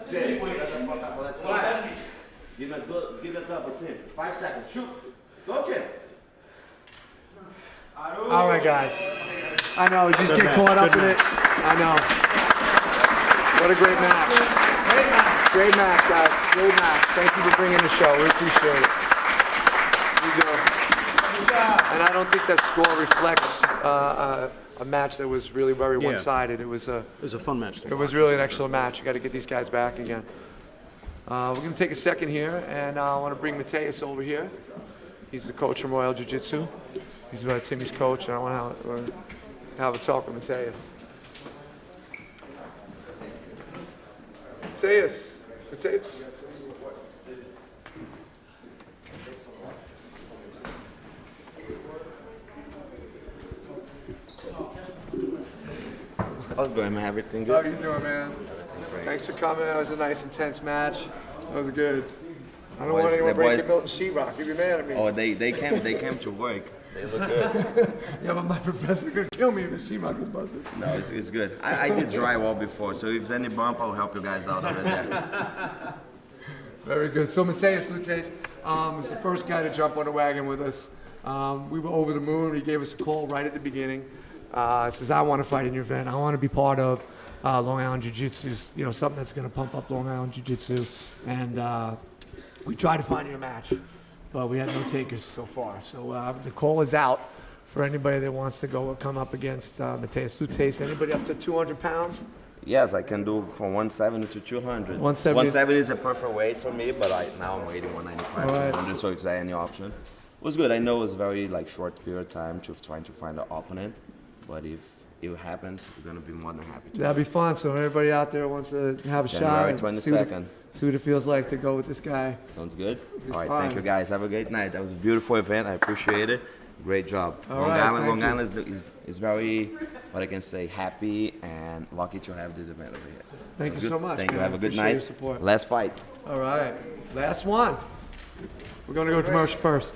H: Tim, let's go. Give it a double, Tim. 5 seconds. Shoot. Go, Tim.
A: All right, guys. I know, we just get caught up in it. I know. What a great match. Great match, guys. Great match. Thank you for bringing the show. We appreciate it. You do. And I don't think that score reflects a match that was really very one-sided. It was a
B: fun match.
A: It was really an excellent match. You got to get these guys back again. We're going to take a second here, and I want to bring Mateus over here. He's the coach from Royal Jiu-Jitsu. He's Timmy's coach, and I want to have a talk with Mateus. Mateus.
M: How's it going, man? Everything
A: How
M: good?
A: you doing, man?
M: Great.
A: Thanks for coming. That was a nice, intense match. That was good. I don't
M: Boys-
A: want anyone
M: the
A: breaking
M: boys-
A: Milton sheetrock. You'd be mad at me.
M: Oh, they came to work. They look good.
A: Yeah, but my professor's gonna kill me if the sheetrock is busted.
M: No, it's good. I did drywall before, so if there's any bump, I'll help you guys out over there.
A: Very good. So Mateus was the first guy to jump on the wagon with us. We were over the moon. He gave us a call right at the beginning. Says, I want to fight in your event. I want to be part of Long Island Jiu Jitsu, something that's going to pump up Long Island Jiu Jitsu. And we tried to find you a match, but we had no takers so far. So the call is out for anybody that wants to go come up against Mateus Lutes. Anybody up to 200 pounds?
M: Yes, I can do from 170 to 200.
A: 170.
M: 170 is a perfect weight for me, but now I'm waiting 195
A: All right.
M: 200, so if there's any option. It was good. I know it was a very short period of time to trying to find an opponent, but if it happens, we're going to be more than happy to.
A: That'd be fun. So everybody out there wants to have a
M: January
A: shot. and
M: 22nd.
A: See what it feels like to go with this guy.
M: Sounds good. All right,
A: fun.
M: thank you guys. Have a great night. That was a beautiful event. I appreciate it. Great job.
A: All
M: Long
A: right,
M: Island
A: thank you.
M: is very, what I can say, happy and lucky to have this event over here.
A: Thank
M: That
A: you
M: was
A: so
M: good.
A: much,
M: Thank you.
A: man.
M: Have a good
A: Appreciate
M: night.
A: your support.
M: Last fight.
A: All right, last one. We're going to go commercial first.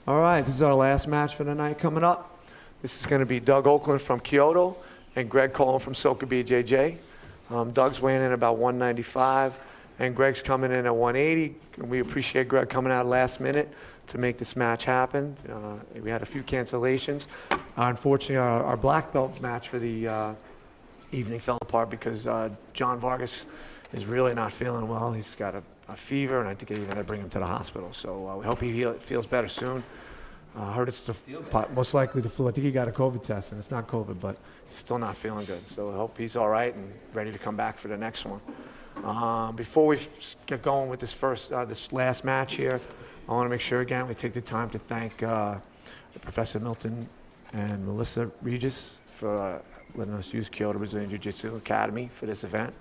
A: All right, this is our last match for the night coming up. This is going to be Doug Oakland from Kyoto and Greg Cullen from Soka BJJ. Doug's weighing in about 195, and Greg's coming in at 180. And we appreciate Greg coming out last minute to make this match happen. We had a few cancellations. Unfortunately, our black belt match for the evening fell apart because John Vargas is really not feeling well. He's got a fever, and I think they're going to bring him to the hospital. So we hope he feels better soon. I heard it's most likely the flu. I think he got a COVID test, and it's not COVID, but he's still not feeling good. So I hope he's all right and ready to come back for the next one. Before we get going with this last match here, I want to make sure again we take the time to thank Professor Milton and Melissa Regis for letting us use Kyoto Brazilian Jiu-Jitsu Academy for this event.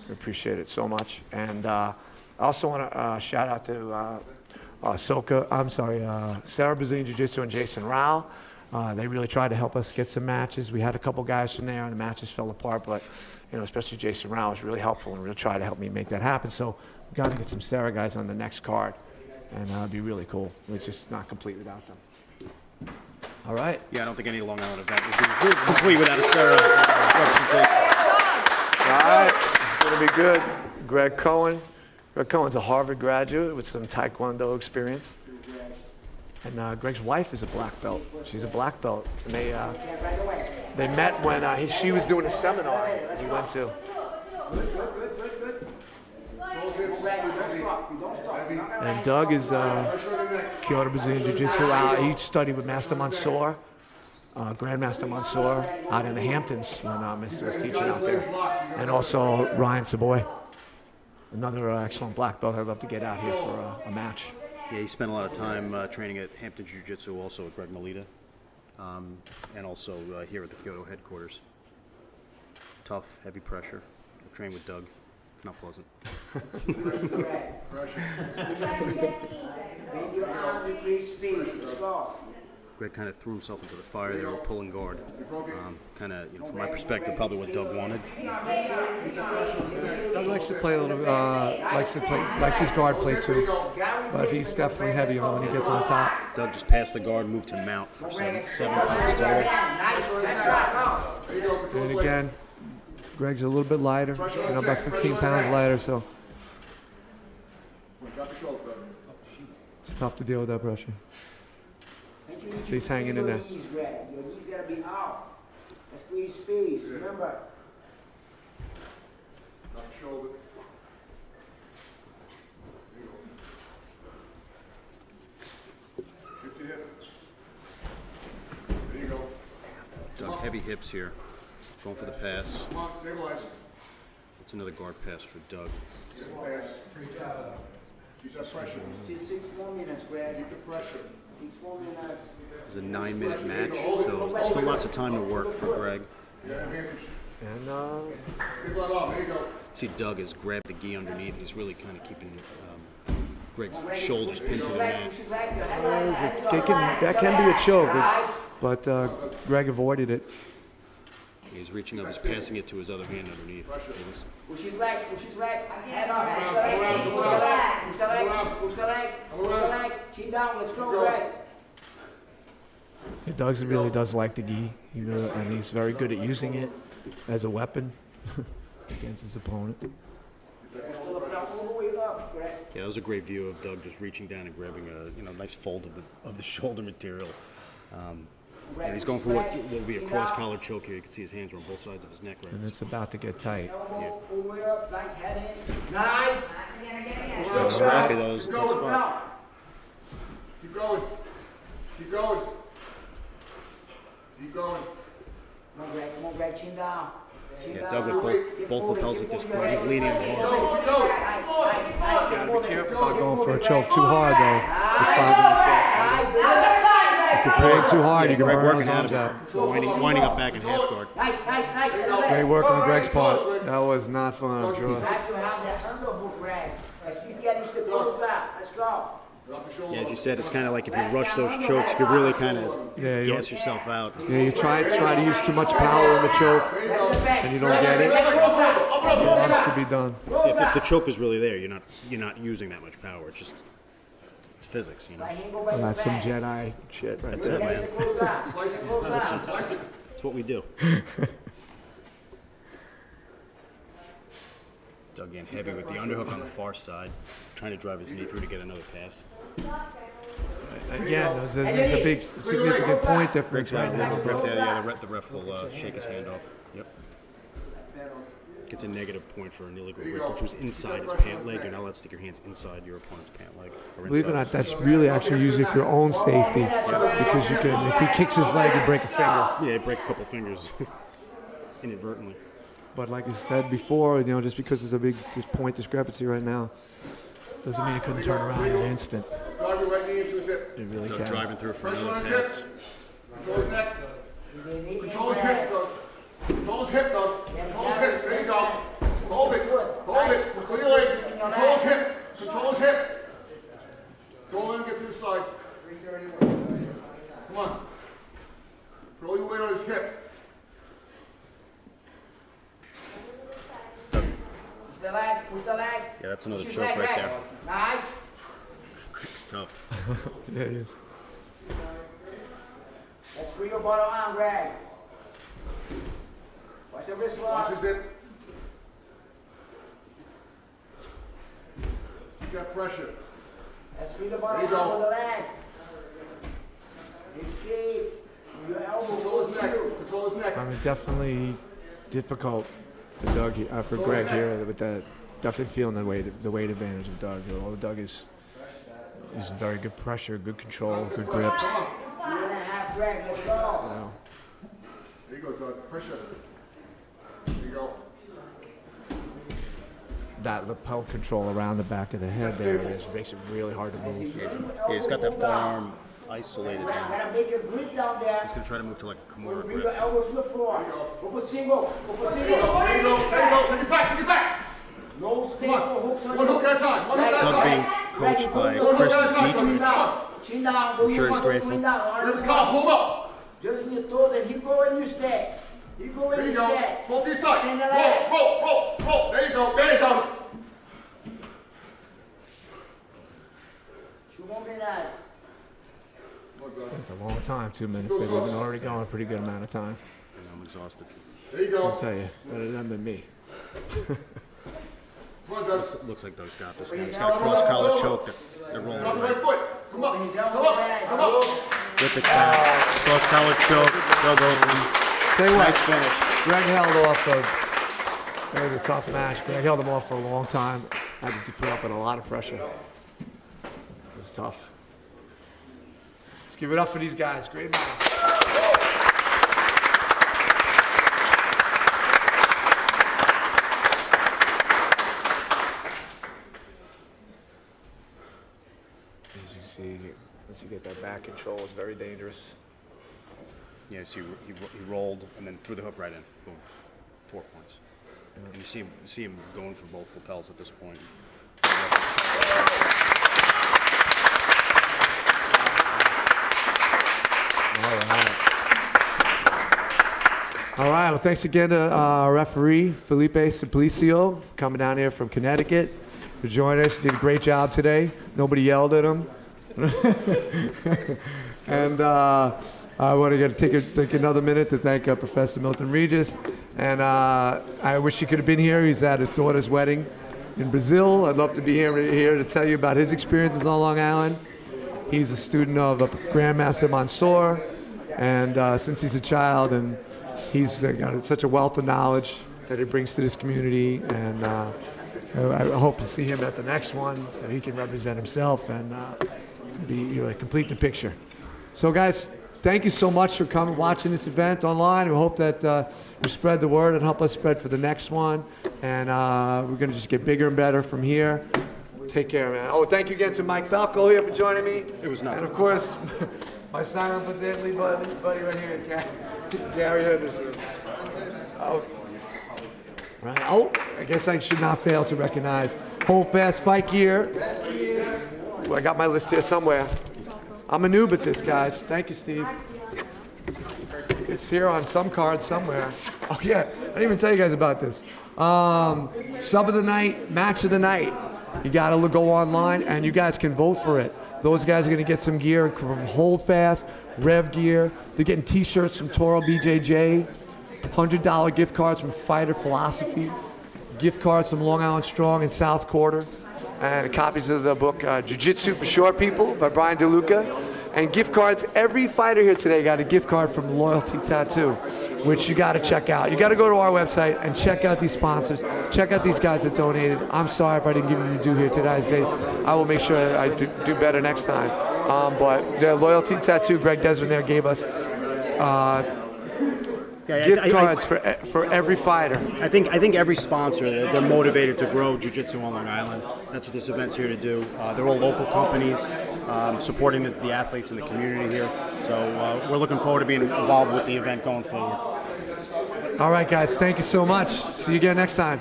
A: We appreciate it so much. And I also want to shout out to Sarah Brazilian Jiu-Jitsu and Jason Rao. They really tried to help us get some matches. We had a couple guys from there, and the matches fell apart, but especially Jason Rao was really helpful and really tried to help me make that happen. So we got to get some Sarah guys on the next card, and it'd be really cool. It's just not complete without them. All right.
B: Yeah, I don't think any Long Island event would be complete without a Sarah representation.
A: All right, it's going to be good. Greg Cohen, Greg Cohen's a Harvard graduate with some Taekwondo experience. And Greg's wife is a black belt. She's a black belt. And they met when she was doing a seminar that he went to. And Doug is Kyoto Brazilian Jiu Jitsu. He studied with Master Mansour, Grandmaster Mansour, out in the Hamptons when Mr. was teaching out there. And also Ryan Savoy, another excellent black belt. I'd love to get out here for a match.
B: Yeah, he spent a lot of time training at Hampton Jiu Jitsu, also with Greg Melita, and also here at the Kyoto headquarters. Tough, heavy pressure. I trained with Doug. It's not pleasant. Greg kind of threw himself into the fire. They were pulling guard. Kind of, from my perspective, probably what Doug wanted.
A: Doug likes to play a little, likes his guard play too, but he's definitely heavy when he gets on top.
B: Doug just passed the guard, moved to mount for 7 pounds total.
A: And again, Greg's a little bit lighter, about 15 pounds lighter, so it's tough to deal with that pressure. He's hanging in there.
J: Your knees gotta be out. Squeeze space, remember.
N: Drop the shoulder. There you go. Shift your hip. There you go.
B: Doug, heavy hips here. Going for the pass.
N: Come on, stabilize.
B: It's another guard pass for Doug.
N: Pass. Use that pressure.
J: 6 more minutes, Greg.
N: Keep the pressure.
J: 6 more minutes.
B: It's a 9-minute match, so still lots of time to work for Greg.
A: And
N: there you go.
B: See, Doug has grabbed the gi underneath. He's really kind of keeping Greg's shoulders pinned to the mat.
A: That can be a choke, but Greg avoided it.
B: He's reaching up. He's passing it to his other hand underneath.
J: Push his leg, head off, push the leg, chin down, let's go, Greg.
A: Doug really does like the gi, and he's very good at using it as a weapon against his opponent.
B: Yeah, that was a great view of Doug just reaching down and grabbing a nice fold of the shoulder material. And he's going for what will be a cross-collar choke here. You can see his hands are on both sides of his neck right now.
A: And it's about to get tight.
J: Nice head in. Nice.
B: Scrappy though. Is a tough spot.
N: Keep going. Keep going. Keep going.
J: Come on, Greg, chin down.
B: Yeah, Doug with both lapels at this point. He's leaning hard.
A: Gotta be careful about going for a choke too hard though. If you're playing too hard, you can burn those arms out.
B: Winding up back in half guard.
J: Nice.
A: Great work on Greg's part. That was not fun, I'm sure.
J: You have to have that underhook, Greg. He's getting to close back. Let's go.
B: Yeah, as you said, it's kind of like if you rush those chokes, you could really kind of gas yourself out.
A: Yeah, you try to use too much power in the choke, and you don't get it. Your arms could be done.
B: Yeah, if the choke is really there, you're not using that much power. It's just physics,
A: Well, that's some Jedi shit right there.
B: That's it, man. Listen, that's what we do. Doug again heavy with the underhook on the far side, trying to drive his knee through to get another pass.
A: Again, there's a big significant point difference right now.
B: The ref will shake his hand off. Yep. Gets a negative point for an illegal grip, which was inside his pant leg. You're not allowed to stick your hands inside your opponent's pant leg.
A: Believe it or not, that's really actually usually for your own safety, because you can, if he kicks his leg, you break a finger.
B: Yeah, break a couple fingers inadvertently.
A: But like I said before, just because there's a big point discrepancy right now, doesn't mean it couldn't turn around in an instant.
N: Drive your right knee into his hip.
A: It really can.
B: Driving through for another pass.
N: Control his neck. Control his hips, Doug. Control his hip, Doug. Control his hips. There you go. Hold it. Hold it. Clear your leg. Control his hip. Control his hip. Go in and get to the side. Come on. Put all your weight on his hip.
J: Push the leg.
B: Yeah, that's another choke right there.
J: Nice.
B: Greg's tough.
A: Yeah, he is.
J: Let's free your bottom arm, Greg. Watch the wrist lock.
N: Watch his hip. Keep that pressure.
G: Let's feel the
N: There
G: bottom
N: you go.
G: of the leg. Escape. Your elbow
N: Control
G: goes
N: his neck.
G: through.
N: Control his neck.
A: I mean, definitely difficult for Doug, for Greg here with that. Definitely feeling the weight advantage of Doug. Although Doug is using very good pressure, good control, good grips.
G: 2.5 Greg, let's go.
A: You know.
N: There you go, Doug. Pressure. There you go.
A: That lapel control around the back of the head there makes it really hard to move.
B: Yeah, he's got that forearm isolated down.
G: Gotta make your grip down there.
B: He's going to try to move to like a Kimura
G: Bring
B: grip.
G: your elbows to the floor. Go for single. Go for single.
N: There you go. There you go. Take his back. Take his back.
G: No space for hooks on
N: One
G: you.
N: hook at a time. One hook at a
B: Doug
N: time.
B: being coached by
N: One hook
B: Chris
N: at a time.
B: Dietrich.
G: Chin down. Go
B: I'm sure he's grateful.
N: Where's his collar? Pull him up.
G: Just in your toes and he go in your step. He go in
N: There you
G: your
N: go.
G: step.
N: Pull to your side.
G: Stand the leg.
N: Roll. There you go. There you go.
G: 2 more minutes.
A: It's a long time, 2 minutes. They've been already going a pretty good amount of time.
B: And I'm exhausted.
N: There you go.
A: I'll tell you, better than them than me.
N: Come on, Doug.
B: Looks like Doug's got this. Now he's got a cross collar choke. They're rolling.
N: Drop your
B: Right.
N: right foot. Come up. Come up. Come up.
B: With the cross collar choke. Doug open.
A: Tell you what,
B: Nice finish.
A: Greg held off it was a tough match. Greg held him off for a long time. Had to put up with a lot of pressure. It was tough. Let's give it up for these guys. Great match. As you see, once you get that back control, it's very dangerous.
B: Yeah, so he rolled and then threw the hook right in. Boom. 4 points. And you see him going for both lapels at this point.
A: All right. Well, thanks again to referee Felipe Simplicio for coming down here from Connecticut for joining us. He did a great job today. Nobody yelled at him. And I want to take another minute to thank Professor Milton Regis. And I wish he could have been here. He's at his daughter's wedding in Brazil. I'd love to be here to tell you about his experiences on Long Island. He's a student of Grandmaster Mansour, and since he's a child, and he's got such a wealth of knowledge that he brings to this community. And I hope to see him at the next one so he can represent himself and complete the picture. So, guys, thank you so much for coming, watching this event online. We hope that you spread the word and help us spread for the next one. And we're going to just get bigger and better from here. Take care, man. Oh, thank you again to Mike Falco here for joining me.
B: It was nothing.
A: And, of course, my silent but deadly buddy right here, Gary Henderson. Oh. Right. Oh, I guess I should not fail to recognize HoldFast Fight Gear. Well, I got my list here somewhere. I'm a noob at this, guys. Thank you, Steve. It's here on some card somewhere. Oh, yeah. I didn't even tell you guys about this. Sub of the night, match of the night. You got to go online, and you guys can vote for it. Those guys are going to get some gear from HoldFast, Rev Gear. They're getting T-shirts from Toro BJJ, $100 gift cards from Fighter Philosophy, gift cards from Long Island Strong and South Quarter, and copies of the book Jiu Jitsu for Short People by Brian DeLuca, and gift cards. Every fighter here today got a gift card from Loyalty Tattoo, which you got to check out. You got to go to our website and check out these sponsors. Check out these guys that donated. I'm sorry if I didn't give you the due here today. I will make sure I do better next time. But their Loyalty Tattoo, Greg Desmond there gave us gift cards for every fighter.
B: I think every sponsor, they're motivated to grow jiu-jitsu on Long Island. That's what this event's here to do. They're all local companies supporting the athletes in the community here. So we're looking forward to being involved with the event going forward.
A: All right, guys. Thank you so much. See you again next time.